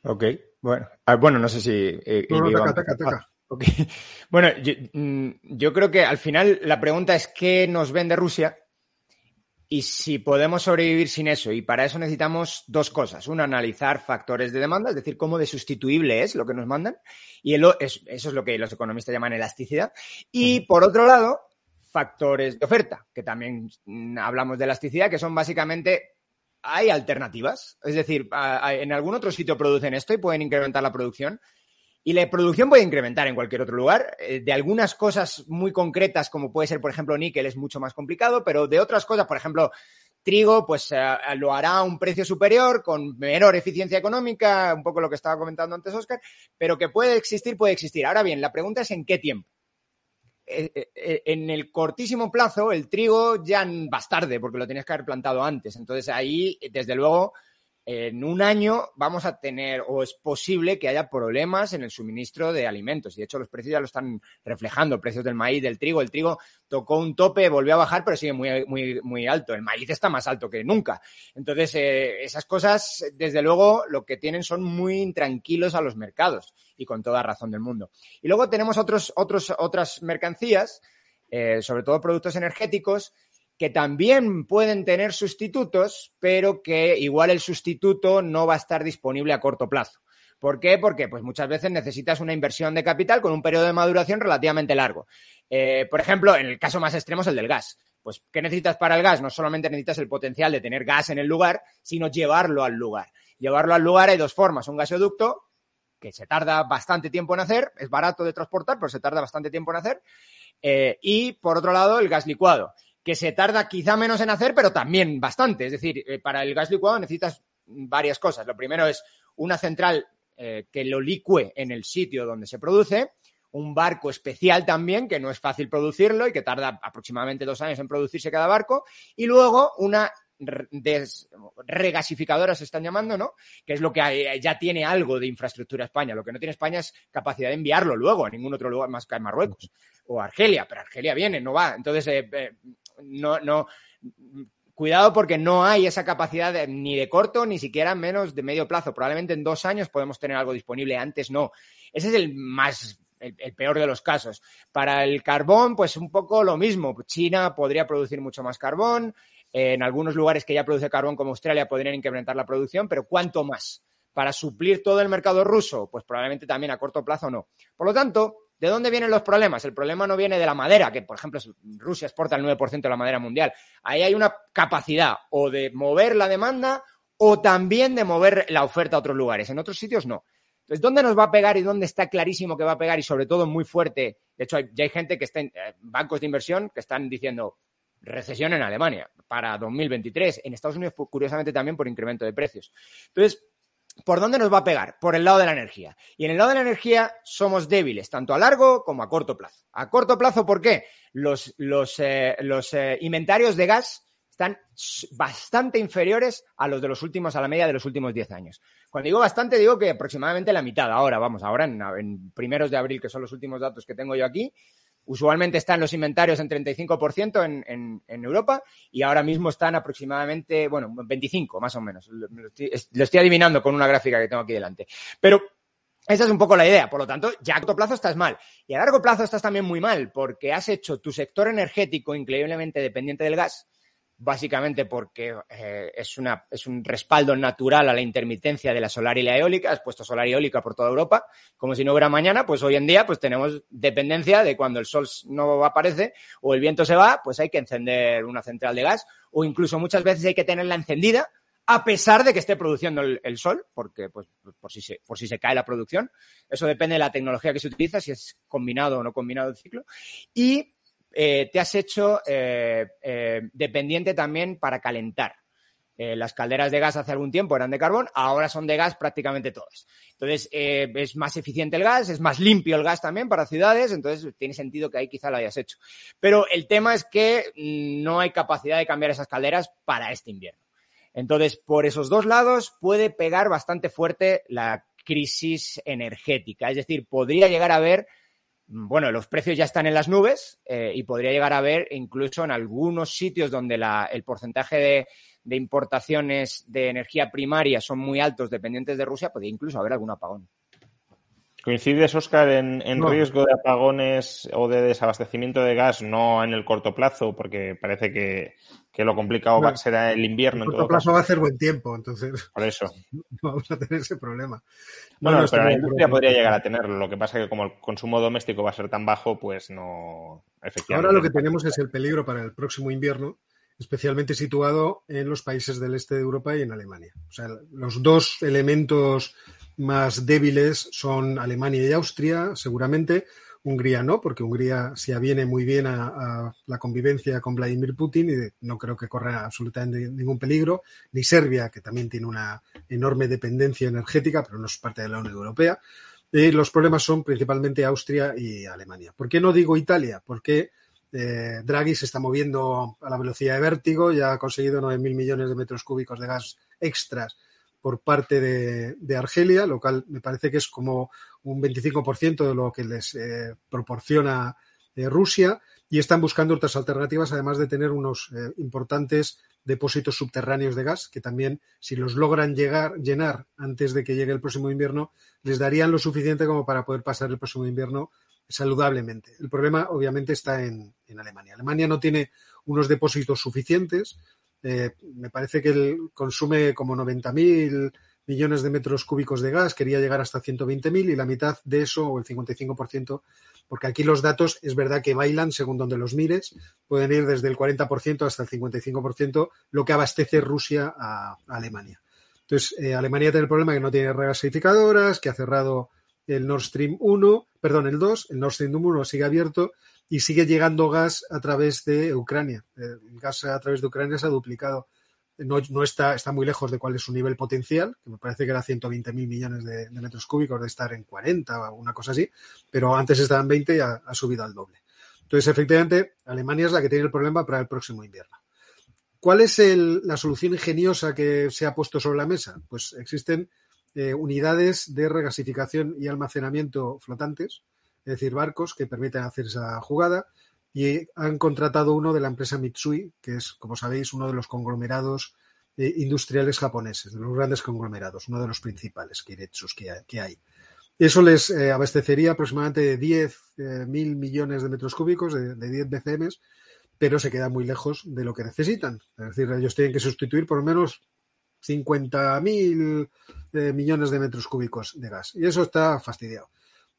Ok, bueno, no sé si... Taca. Okay. Bueno, yo creo que al final la pregunta es ¿qué nos vende Rusia? Y si podemos sobrevivir sin eso. Y para eso necesitamos dos cosas. Una, analizar factores de demanda, es decir, cómo de sustituible es lo que nos mandan. Y eso es lo que los economistas llaman elasticidad. Y por otro lado, factores de oferta, que también hablamos de elasticidad, que son básicamente... Hay alternativas. Es decir, en algún otro sitio producen esto y pueden incrementar la producción. Y la producción puede incrementar en cualquier otro lugar. De algunas cosas muy concretas, como puede ser, por ejemplo, níquel, es mucho más complicado, pero de otras cosas, por ejemplo, trigo, pues lo hará a un precio superior, con menor eficiencia económica, un poco lo que estaba comentando antes Óscar, pero que puede existir, puede existir. Ahora bien, la pregunta es ¿en qué tiempo? En el cortísimo plazo, el trigo ya vas tarde, porque lo tenías que haber plantado antes. Entonces ahí, desde luego... En un año vamos a tener, o es posible que haya problemas en el suministro de alimentos. Y de hecho los precios ya lo están reflejando, precios del maíz, del trigo. El trigo tocó un tope, volvió a bajar, pero sigue muy alto. El maíz está más alto que nunca. Entonces, esas cosas, desde luego, lo que tienen son muy intranquilos a los mercados y con toda razón del mundo. Y luego tenemos otras mercancías, sobre todo productos energéticos, que también pueden tener sustitutos, pero que igual el sustituto no va a estar disponible a corto plazo. ¿Por qué? Porque pues muchas veces necesitas una inversión de capital con un periodo de maduración relativamente largo. Por ejemplo, en el caso más extremo es el del gas. Pues, ¿qué necesitas para el gas? No solamente necesitas el potencial de tener gas en el lugar, sino llevarlo al lugar. Llevarlo al lugar hay dos formas. Un gasoducto, que se tarda bastante tiempo en hacer, es barato de transportar, pero se tarda bastante tiempo en hacer. Y, por otro lado, el gas licuado, que se tarda quizá menos en hacer, pero también bastante. Es decir, para el gas licuado necesitas varias cosas. Lo primero es una central que lo licúe en el sitio donde se produce, un barco especial también, que no es fácil producirlo y que tarda aproximadamente 2 años en producirse cada barco, y luego una regasificadora se están llamando, ¿no? Que es lo que ya tiene algo de infraestructura España. Lo que no tiene España es capacidad de enviarlo luego a ningún otro lugar más que a Marruecos o Argelia, pero Argelia viene, no va. Entonces, no, cuidado porque no hay esa capacidad ni de corto ni siquiera menos de medio plazo. Probablemente en 2 años podemos tener algo disponible, antes no. Ese es el peor de los casos. Para el carbón, pues un poco lo mismo. China podría producir mucho más carbón. En algunos lugares que ya produce carbón como Australia podrían incrementar la producción, pero ¿cuánto más? ¿Para suplir todo el mercado ruso? Pues probablemente también a corto plazo no. Por lo tanto, ¿de dónde vienen los problemas? El problema no viene de la madera, que por ejemplo Rusia exporta el 9% de la madera mundial. Ahí hay una capacidad o de mover la demanda o también de mover la oferta a otros lugares. En otros sitios no. Entonces, ¿dónde nos va a pegar y dónde está clarísimo que va a pegar y sobre todo muy fuerte? De hecho, ya hay gente que está en bancos de inversión que están diciendo recesión en Alemania para 2023. En Estados Unidos, curiosamente, también por incremento de precios. Entonces, ¿por dónde nos va a pegar? Por el lado de la energía. Y en el lado de la energía somos débiles, tanto a largo como a corto plazo. A corto plazo, ¿por qué? Los inventarios de gas están bastante inferiores a los de a la media de los últimos 10 años. Cuando digo bastante, digo que aproximadamente la mitad. Ahora en primeros de abril, que son los últimos datos que tengo yo aquí, usualmente están los inventarios en 35% en Europa y ahora mismo están aproximadamente, 25 más o menos. Lo estoy adivinando con una gráfica que tengo aquí delante. Pero Esa es un poco la idea. Por lo tanto, ya a corto plazo estás mal. Y a largo plazo estás también muy mal porque has hecho tu sector energético increíblemente dependiente del gas, básicamente porque es un respaldo natural a la intermitencia de la solar y la eólica. Has puesto solar y eólica por toda Europa, como si no hubiera mañana. Pues hoy en día pues tenemos dependencia de cuando el sol no aparece o el viento se va, pues hay que encender una central de gas o incluso muchas veces hay que tenerla encendida a pesar de que esté produciendo el sol, porque pues por si se cae la producción. Eso depende de la tecnología que se utiliza, si es combinado o no combinado el ciclo. Y te has hecho dependiente también para calentar. Las calderas de gas hace algún tiempo eran de carbón, ahora son de gas prácticamente todas. Entonces, es más eficiente el gas, es más limpio el gas también para ciudades, entonces tiene sentido que ahí quizá lo hayas hecho. Pero el tema es que no hay capacidad de cambiar esas calderas para este invierno. Entonces, por esos dos lados puede pegar bastante fuerte la crisis energética. Es decir, podría llegar a haber, bueno, los precios ya están en las nubes y podría llegar a haber incluso en algunos sitios donde el porcentaje de importaciones de energía primaria son muy altos, dependientes de Rusia, podría incluso haber algún apagón. ¿Coincides, Óscar, en No. riesgo de apagones o de desabastecimiento de gas, no en el corto plazo, porque parece que lo complicado será el invierno en en corto todo plazo caso? va a hacer buen tiempo, entonces Por eso. no vamos a tener ese problema. Bueno, pero la industria podría llegar a tenerlo. Lo que pasa es que como el consumo doméstico va a ser tan bajo, pues no, efectivamente. Ahora lo que tenemos es el peligro para el próximo invierno, especialmente situado en los países del este de Europa y en Alemania. O sea, los dos elementos más débiles son Alemania y Austria, seguramente. Hungría no, porque Hungría se aviene muy bien a la convivencia con Vladimir Putin y no creo que corra absolutamente ningún peligro. Ni Serbia, que también tiene una enorme dependencia energética, pero no es parte de la Unión Europea. Los problemas son principalmente Austria y Alemania. ¿Por qué no digo Italia? Porque Draghi se está moviendo a la velocidad de vértigo, ya ha conseguido 9.000 millones de metros cúbicos de gas extras por parte de Argelia, lo cual me parece que es como un 25% de lo que les proporciona Rusia, y están buscando otras alternativas, además de tener unos importantes depósitos subterráneos de gas, que también, si los logran llenar antes de que llegue el próximo invierno, les darían lo suficiente como para poder pasar el próximo invierno saludablemente. El problema, obviamente, está en Alemania. Alemania no tiene unos depósitos suficientes. Me parece que consume como 90.000 millones de metros cúbicos de gas, quería llegar hasta 120.000 y la mitad de eso, o el 55%, porque aquí los datos es verdad que bailan según donde los mires, pueden ir desde el 40% hasta el 55%, lo que abastece Rusia a Alemania. Entonces, Alemania tiene el problema que no tiene regasificadoras, que ha cerrado el Nord Stream 1, perdón, el 2, el Nord Stream 1 sigue abierto y sigue llegando gas a través de Ucrania. El gas a través de Ucrania se ha duplicado. No está muy lejos de cuál es su nivel potencial, que me parece que era 120.000 millones de metros cúbicos, de estar en 40 o una cosa así, pero antes estaba en 20 y ha subido al doble. Entonces, efectivamente, Alemania es la que tiene el problema para el próximo invierno. ¿Cuál es la solución ingeniosa que se ha puesto sobre la mesa? Pues existen unidades de regasificación y almacenamiento flotantes, es decir, barcos que permiten hacer esa jugada, y han contratado uno de la empresa Mitsui, que es, como sabéis, uno de los conglomerados industriales japoneses, de los grandes conglomerados, uno de los principales Keiretsus que hay. Eso les abastecería aproximadamente de 10.000 millones de metros cúbicos, de 10 BCM, pero se queda muy lejos de lo que necesitan. Es decir, ellos tienen que sustituir por lo menos 50.000 millones de metros cúbicos de gas. Y eso está fastidiado.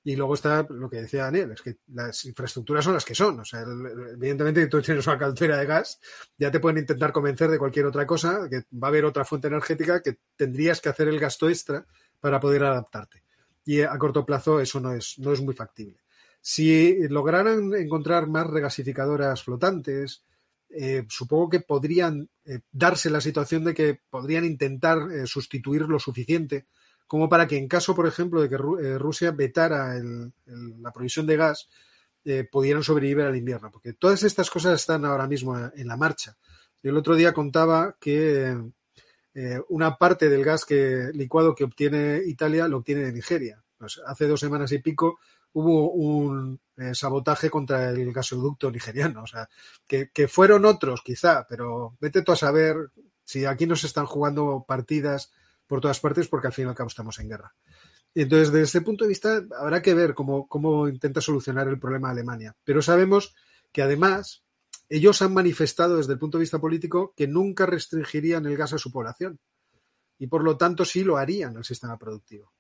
Y luego está lo que decía Daniel, es que las infraestructuras son las que son. O sea, evidentemente, que tú tienes una caldera de gas, ya te pueden intentar convencer de cualquier otra cosa, que va a haber otra fuente energética que tendrías que hacer el gasto extra para poder adaptarte. Y a corto plazo eso no es muy factible. Si lograran encontrar más regasificadoras flotantes, supongo que podrían darse la situación de que podrían intentar sustituir lo suficiente como para que en caso, por ejemplo, de que Rusia vetara la provisión de gas, pudieran sobrevivir al invierno. Porque todas estas cosas están ahora mismo en la marcha. Yo el otro día contaba que una parte del gas licuado que obtiene Italia lo obtiene de Nigeria. Pues hace 2 semanas y pico hubo un sabotaje contra el gasoducto nigeriano. O sea, que fueron otros quizá, pero vete tú a saber si aquí nos están jugando partidas por todas partes, porque al fin y al cabo estamos en guerra. Entonces, desde ese punto de vista, habrá que ver cómo intenta solucionar el problema Alemania. Pero sabemos que, además, ellos han manifestado desde el punto de vista político que nunca restringirían el gas a su población. Y, por lo tanto, sí lo harían al sistema productivo.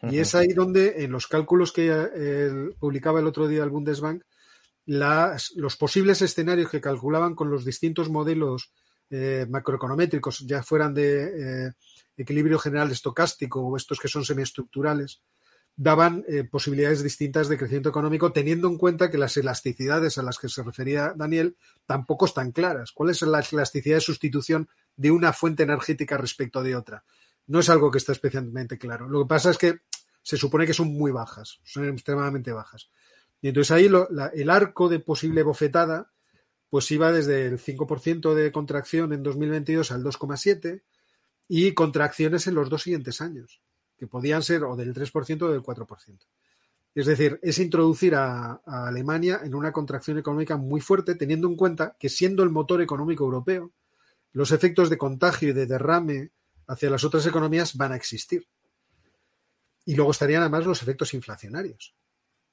Y es ahí donde, en los cálculos que publicaba el otro día el Bundesbank, los posibles escenarios que calculaban con los distintos modelos macroeconométricos, ya fueran de equilibrio general estocástico o estos que son semiestructurales, daban posibilidades distintas de crecimiento económico, teniendo en cuenta que las elasticidades a las que se refería Daniel tampoco están claras. ¿Cuál es la elasticidad de sustitución de una fuente energética respecto de otra? No es algo que está especialmente claro. Lo que pasa es que se supone que son muy bajas, son extremadamente bajas. Y entonces ahí el arco de posible bofetada pues iba desde el 5% de contracción en 2022 al 2,7% y contracciones en los 2 siguientes años, que podían ser o del 3% o del 4%. Es decir, es introducir a Alemania en una contracción económica muy fuerte, teniendo en cuenta que, siendo el motor económico europeo, los efectos de contagio y de derrame hacia las otras economías van a existir. Y luego estarían además los efectos inflacionarios,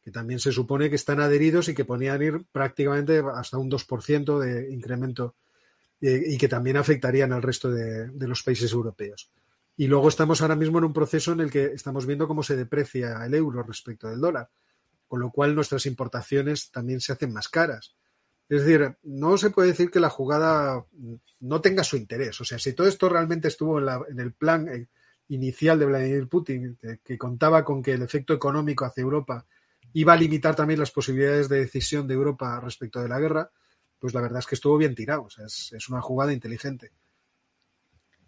que también se supone que están adheridos y que podrían ir prácticamente hasta un 2% de incremento y que también afectarían al resto de los países europeos. Y luego estamos ahora mismo en un proceso en el que estamos viendo cómo se deprecia el euro respecto del dólar, con lo cual nuestras importaciones también se hacen más caras. Es decir, no se puede decir que la jugada no tenga su interés. O sea, si todo esto realmente estuvo en el plan inicial de Vladimir Putin, que contaba con que el efecto económico hacia Europa iba a limitar también las posibilidades de decisión de Europa respecto de la guerra, pues la verdad es que estuvo bien tirado. O sea, es una jugada inteligente.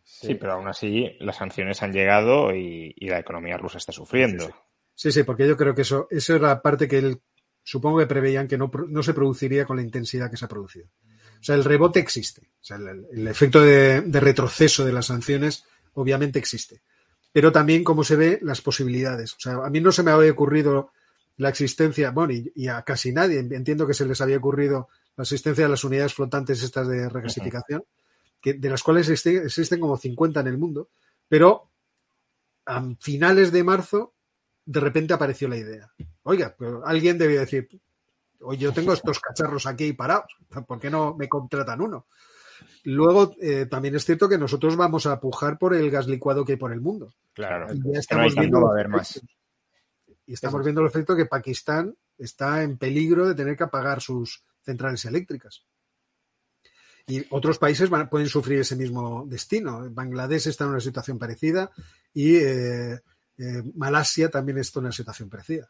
Sí, pero aún así las sanciones han llegado y la economía rusa está sufriendo. Sí, porque yo creo que eso era la parte que él, supongo que preveían que no se produciría con la intensidad que se ha producido. O sea, el rebote existe. O sea, el efecto de retroceso de las sanciones obviamente existe. Pero también, como se ve, las posibilidades. O sea, a mí no se me había ocurrido la existencia, bueno, y a casi nadie, entiendo que se les había ocurrido la existencia de las unidades flotantes estas de regasificación, de las cuales existen como 50 en el mundo, pero a finales de marzo de repente apareció la idea. Oiga, pero alguien debió decir, oye, yo tengo estos cacharros aquí parados, ¿por qué no me contratan uno? Luego, también es cierto que nosotros vamos a pujar por el gas licuado que hay por el mundo. Claro, y ya estamos viendo no va a haber más. Y estamos viendo el efecto que Pakistán está en peligro de tener que apagar sus centrales eléctricas. Y otros países pueden sufrir ese mismo destino. Bangladesh está en una situación parecida y Malasia también está en una situación parecida.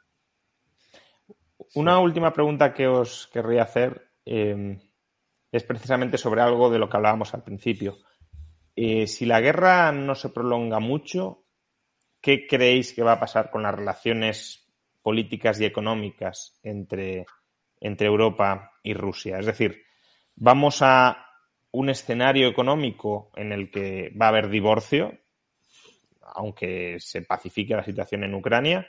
Una última pregunta que os querría hacer es precisamente sobre algo de lo que hablábamos al principio. Si la guerra no se prolonga mucho, ¿qué creéis que va a pasar con las relaciones políticas y económicas entre Europa y Rusia? Es decir, ¿vamos a un escenario económico en el que va a haber divorcio, aunque se pacifique la situación en Ucrania,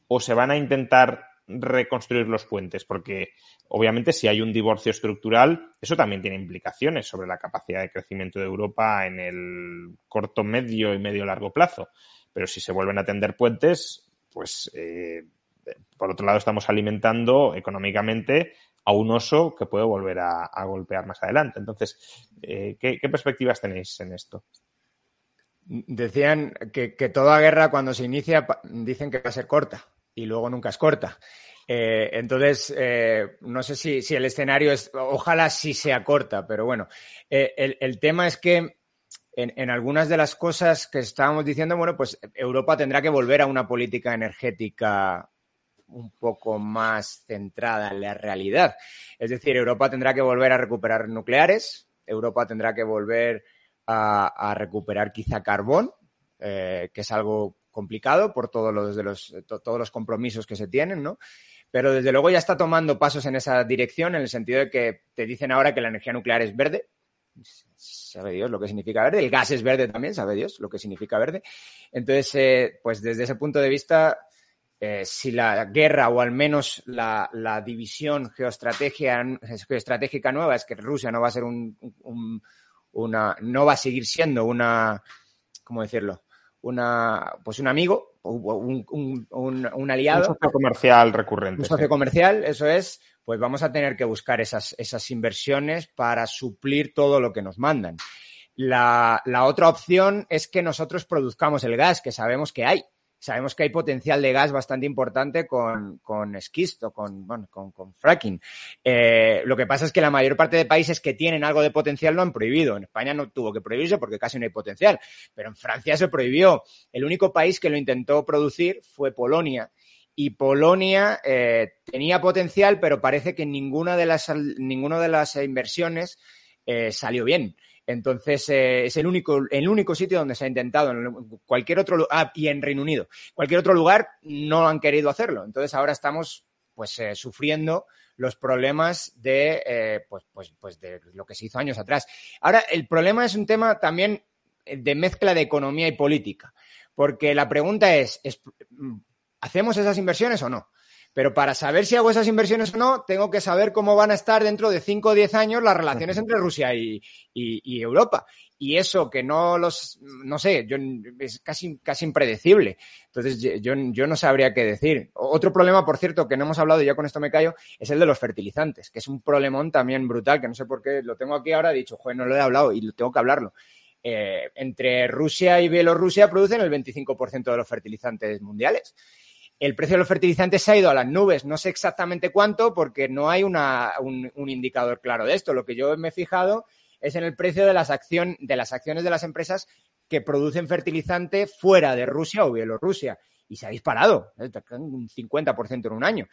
o se van a intentar reconstruir los puentes? Porque obviamente si hay un divorcio estructural, eso también tiene implicaciones sobre la capacidad de crecimiento de Europa en el corto, medio y medio largo plazo. Pero si se vuelven a tender puentes, pues por otro lado estamos alimentando económicamente a un oso que puede volver a golpear más adelante. Entonces, ¿qué perspectivas tenéis en esto? Decían que toda guerra cuando se inicia dicen que va a ser corta y luego nunca es corta. Entonces, no sé si el escenario es, ojalá sí sea corta, pero bueno, el tema es que en algunas de las cosas que estábamos diciendo, bueno, pues Europa tendrá que volver a una política energética un poco más centrada en la realidad. Es decir, Europa tendrá que volver a recuperar nucleares, Europa tendrá que volver a recuperar quizá carbón, que es algo complicado por todos los compromisos que se tienen, ¿no? Pero desde luego ya está tomando pasos en esa dirección, en el sentido de que te dicen ahora que la energía nuclear es verde. Sabe Dios lo que significa verde. El gas es verde también, sabe Dios lo que significa verde. Entonces, pues desde ese punto de vista, si la guerra o al menos la división geoestratégica nueva es que Rusia no va a ser no va a seguir siendo ¿cómo decirlo? Un amigo, un aliado. Un socio comercial recurrente. Un socio comercial, eso es, pues vamos a tener que buscar esas inversiones para suplir todo lo que nos mandan. La otra opción es que nosotros produzcamos el gas, que sabemos que hay. Sabemos que hay potencial de gas bastante importante con esquisto, con fracking. Lo que pasa es que la mayor parte de países que tienen algo de potencial lo han prohibido. En España no tuvo que prohibirse porque casi no hay potencial, pero en Francia se prohibió. El único país que lo intentó producir fue Polonia. Y Polonia tenía potencial, pero parece que ninguna de las inversiones salió bien. Entonces, es el único sitio donde se ha intentado. En cualquier otro lugar, y en Reino Unido. Cualquier otro lugar no han querido hacerlo. Entonces, ahora estamos sufriendo los problemas de de lo que se hizo años atrás. Ahora, el problema es un tema también de mezcla de economía y política. Porque la pregunta es ¿hacemos esas inversiones o no? Pero para saber si hago esas inversiones o no, tengo que saber cómo van a estar dentro de 5 o 10 años las relaciones entre Rusia y Europa. Y eso que no sé, es casi impredecible. Entonces, yo no sabría qué decir. Otro problema, por cierto, que no hemos hablado y ya con esto me callo, es el de los fertilizantes, que es un problemón también brutal, que no sé por qué lo tengo aquí ahora, he dicho, joder, no lo he hablado y tengo que hablarlo. Entre Rusia y Bielorrusia producen el 25% de los fertilizantes mundiales. El precio de los fertilizantes se ha ido a las nubes. No sé exactamente cuánto porque no hay un indicador claro de esto. Lo que yo me he fijado es en el precio de las acciones de las empresas que producen fertilizante fuera de Rusia o Bielorrusia. Y se ha disparado, un 50% en un año.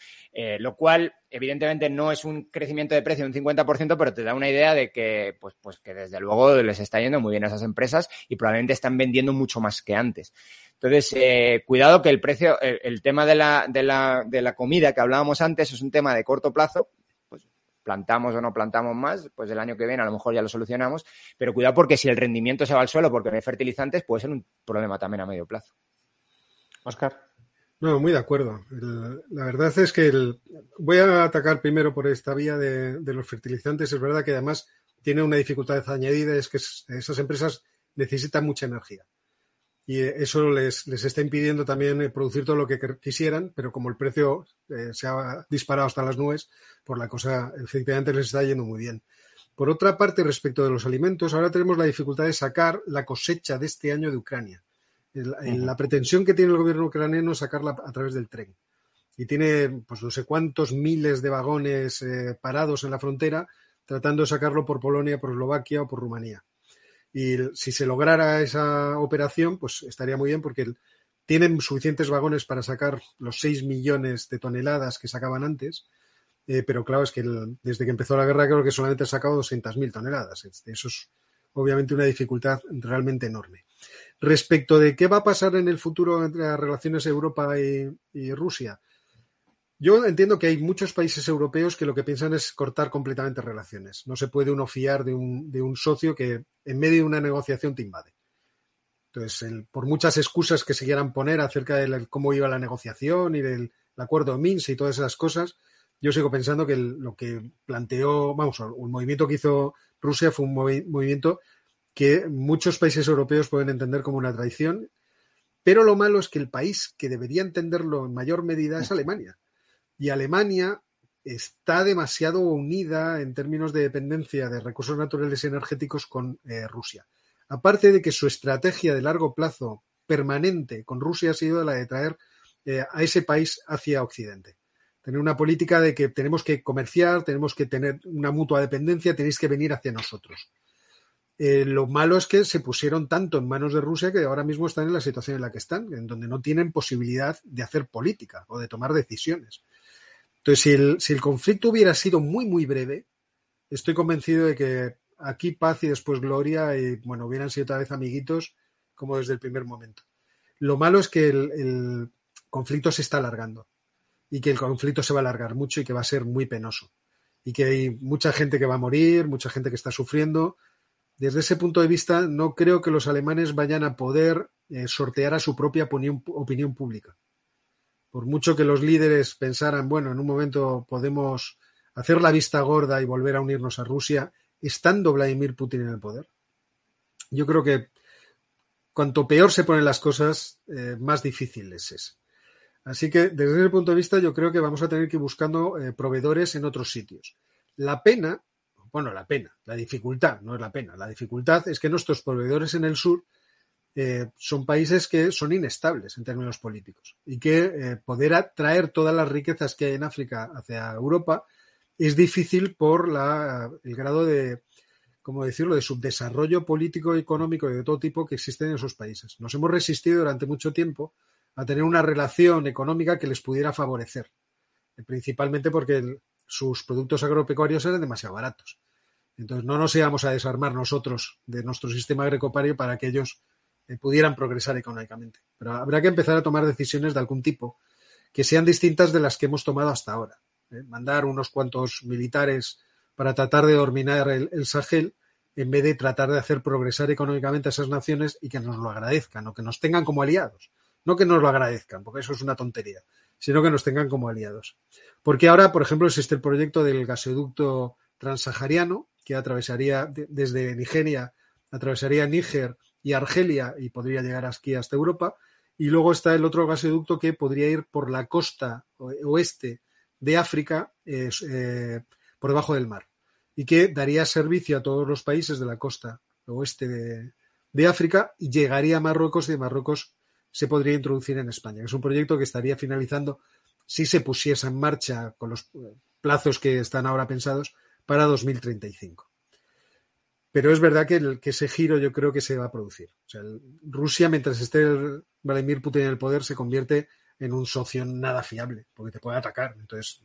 Lo cual, evidentemente, no es un crecimiento de precio de un 50%, pero te da una idea de que, pues que desde luego les está yendo muy bien a esas empresas y probablemente están vendiendo mucho más que antes. Entonces, cuidado que el precio, el tema de la comida que hablábamos antes es un tema de corto plazo. Pues plantamos o no plantamos más, pues el año que viene a lo mejor ya lo solucionamos. Pero cuidado porque si el rendimiento se va al suelo porque no hay fertilizantes, puede ser un problema también a medio plazo. Óscar. No, muy de acuerdo. La verdad es que voy a atacar primero por esta vía de los fertilizantes. Es verdad que además tiene una dificultad añadida, es que esas empresas necesitan mucha energía. Y eso les está impidiendo también producir todo lo que quisieran, pero como el precio se ha disparado hasta las nubes, por la cosa efectivamente les está yendo muy bien. Por otra parte, respecto de los alimentos, ahora tenemos la dificultad de sacar la cosecha de este año de Ucrania. La pretensión que tiene el gobierno ucraniano es sacarla a través del tren. Y tiene, pues no sé cuántos miles de vagones parados en la frontera tratando de sacarlo por Polonia, por Eslovaquia o por Rumanía. Y si se lograra esa operación, pues estaría muy bien porque tienen suficientes vagones para sacar los 6 millones de toneladas que sacaban antes, pero claro, es que desde que empezó la guerra creo que solamente han sacado 200.000 toneladas. Eso es obviamente una dificultad realmente enorme. Respecto de qué va a pasar en el futuro entre las relaciones Europa y Rusia, yo entiendo que hay muchos países europeos que lo que piensan es cortar completamente relaciones. No se puede uno fiar de un socio que en medio de una negociación te invade. Entonces, por muchas excusas que se quieran poner acerca de cómo iba la negociación y del acuerdo de Minsk y todas esas cosas, yo sigo pensando que lo que planteó, un movimiento que hizo Rusia fue un movimiento que muchos países europeos pueden entender como una traición, pero lo malo es que el país que debería entenderlo en mayor medida es Alemania. Y Alemania está demasiado unida en términos de dependencia de recursos naturales y energéticos con Rusia. Aparte de que su estrategia de largo plazo permanente con Rusia ha sido la de traer a ese país hacia Occidente. Tener una política de que tenemos que comerciar, tenemos que tener una mutua dependencia, tenéis que venir hacia nosotros. Lo malo es que se pusieron tanto en manos de Rusia que ahora mismo están en la situación en la que están, en donde no tienen posibilidad de hacer política o de tomar decisiones. Entonces, si el conflicto hubiera sido muy, muy breve, estoy convencido de que aquí paz y después gloria y, bueno, hubieran sido otra vez amiguitos como desde el primer momento. Lo malo es que el conflicto se está alargando y que el conflicto se va a alargar mucho y que va a ser muy penoso y que hay mucha gente que va a morir, mucha gente que está sufriendo. Desde ese punto de vista, no creo que los alemanes vayan a poder sortear a su propia opinión pública. Por mucho que los líderes pensaran, bueno, en un momento podemos hacer la vista gorda y volver a unirnos a Rusia, estando Vladimir Putin en el poder. Yo creo que cuanto peor se ponen las cosas, más difícil es. Así que, desde ese punto de vista, yo creo que vamos a tener que ir buscando proveedores en otros sitios. La dificultad, no es la pena. La dificultad es que nuestros proveedores en el sur son países que son inestables en términos políticos y que poder atraer todas las riquezas que hay en África hacia Europa es difícil por el grado de, ¿cómo decirlo?, de subdesarrollo político, económico y de todo tipo que existen en esos países. Nos hemos resistido durante mucho tiempo a tener una relación económica que les pudiera favorecer, principalmente porque sus productos agropecuarios eran demasiado baratos. Entonces no nos íbamos a desarmar nosotros de nuestro sistema agropecuario para que ellos pudieran progresar económicamente. Pero habrá que empezar a tomar decisiones de algún tipo que sean distintas de las que hemos tomado hasta ahora. Mandar unos cuantos militares para tratar de dominar el Sahel en vez de tratar de hacer progresar económicamente a esas naciones y que nos lo agradezcan o que nos tengan como aliados. No que nos lo agradezcan, porque eso es una tontería, sino que nos tengan como aliados. Porque ahora, por ejemplo, existe el proyecto del gasoducto transsahariano que atravesaría desde Nigeria, atravesaría Níger y Argelia y podría llegar aquí hasta Europa. Y luego está el otro gasoducto que podría ir por la costa oeste de África por debajo del mar y que daría servicio a todos los países de la costa oeste de África y llegaría a Marruecos y de Marruecos se podría introducir en España. Es un proyecto que estaría finalizando si se pusiese en marcha con los plazos que están ahora pensados para 2035. Pero es verdad que ese giro yo creo que se va a producir. O sea, Rusia, mientras esté Vladimir Putin en el poder, se convierte en un socio nada fiable, porque te puede atacar. Entonces,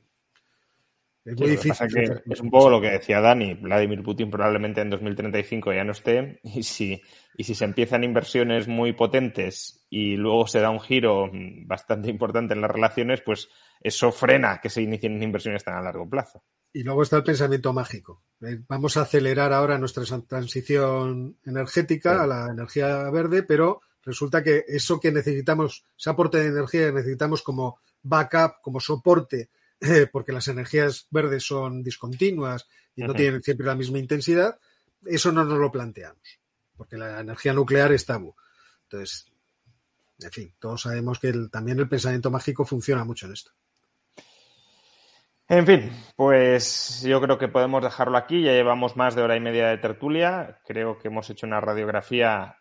es muy difícil. Lo que pasa que es un poco lo que decía Dani. Vladimir Putin probablemente en 2035 ya no esté y si se empiezan inversiones muy potentes y luego se da un giro bastante importante en las relaciones, pues eso frena que se inicien inversiones tan a largo plazo. Y luego está el pensamiento mágico. Vamos a acelerar ahora nuestra transición energética a la energía verde, pero resulta que eso que necesitamos, ese aporte de energía que necesitamos como backup, como soporte, porque las energías verdes son discontinuas y no tienen siempre la misma intensidad, eso no nos lo planteamos, porque la energía nuclear es tabú. Entonces, en fin, todos sabemos que también el pensamiento mágico funciona mucho en esto. En fin, pues yo creo que podemos dejarlo aquí. Ya llevamos más de hora y media de tertulia. Creo que hemos hecho una radiografía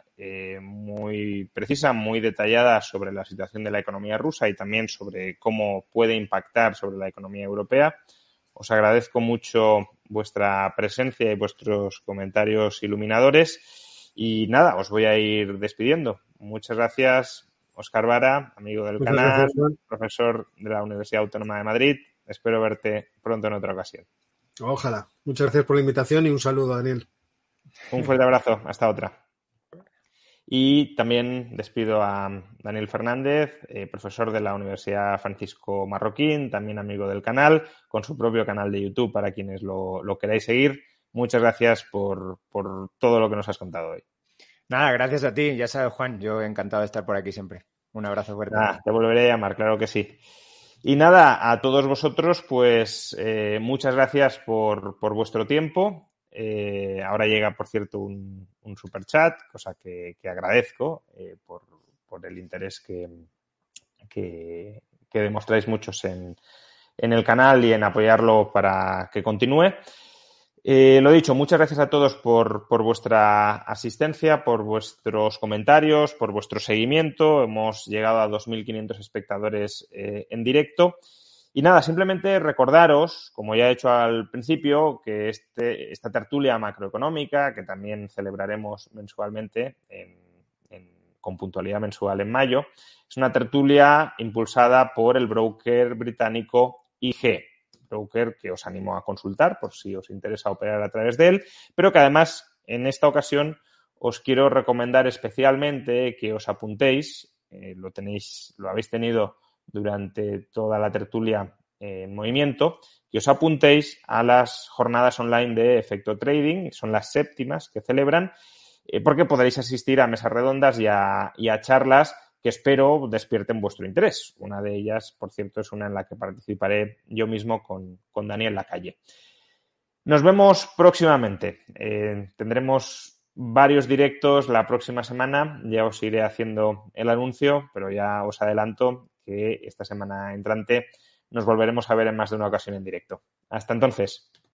muy precisa, muy detallada sobre la situación de la economía rusa y también sobre cómo puede impactar sobre la economía europea. Os agradezco mucho vuestra presencia y vuestros comentarios iluminadores. Y nada, os voy a ir despidiendo. Muchas gracias, Óscar Vara, amigo del canal, profesor de la Universidad Autónoma de Madrid. Espero verte pronto en otra ocasión. Ojalá. Muchas gracias por la invitación y un saludo, Daniel. Un fuerte abrazo. Hasta otra. Y también despido a Daniel Fernández, profesor de la Universidad Francisco Marroquín, también amigo del canal, con su propio canal de YouTube para quienes lo queráis seguir. Muchas gracias por todo lo que nos has contado hoy. Nada, gracias a ti. Ya sabes, Juan, yo encantado de estar por aquí siempre. Un abrazo fuerte. Nada, te volveré a llamar, claro que sí. Y nada, a todos vosotros, pues muchas gracias por vuestro tiempo. Ahora llega, por cierto, un superchat, cosa que agradezco por el interés que demostráis muchos en el canal y en apoyarlo para que continúe. Lo dicho, muchas gracias a todos por vuestra asistencia, por vuestros comentarios, por vuestro seguimiento. Hemos llegado a 2.500 espectadores en directo. Y nada, simplemente recordaros, como ya he hecho al principio, que esta tertulia macroeconómica, que también celebraremos mensualmente con puntualidad mensual en mayo, es una tertulia impulsada por el broker británico IG. Broker que os animo a consultar por si os interesa operar a través de él, pero que además en esta ocasión os quiero recomendar especialmente que os apuntéis, lo habéis tenido durante toda la tertulia en movimiento, que os apuntéis a las jornadas online de Efecto Trading, son las 7ª que celebran, porque podréis asistir a mesas redondas y a charlas que espero despierten vuestro interés. Una de ellas, por cierto, es una en la que participaré yo mismo con Daniel Lacalle. Nos vemos próximamente. Tendremos varios directos la próxima semana. Ya os iré haciendo el anuncio, pero ya os adelanto que esta semana entrante nos volveremos a ver en más de una ocasión en directo. Hasta entonces.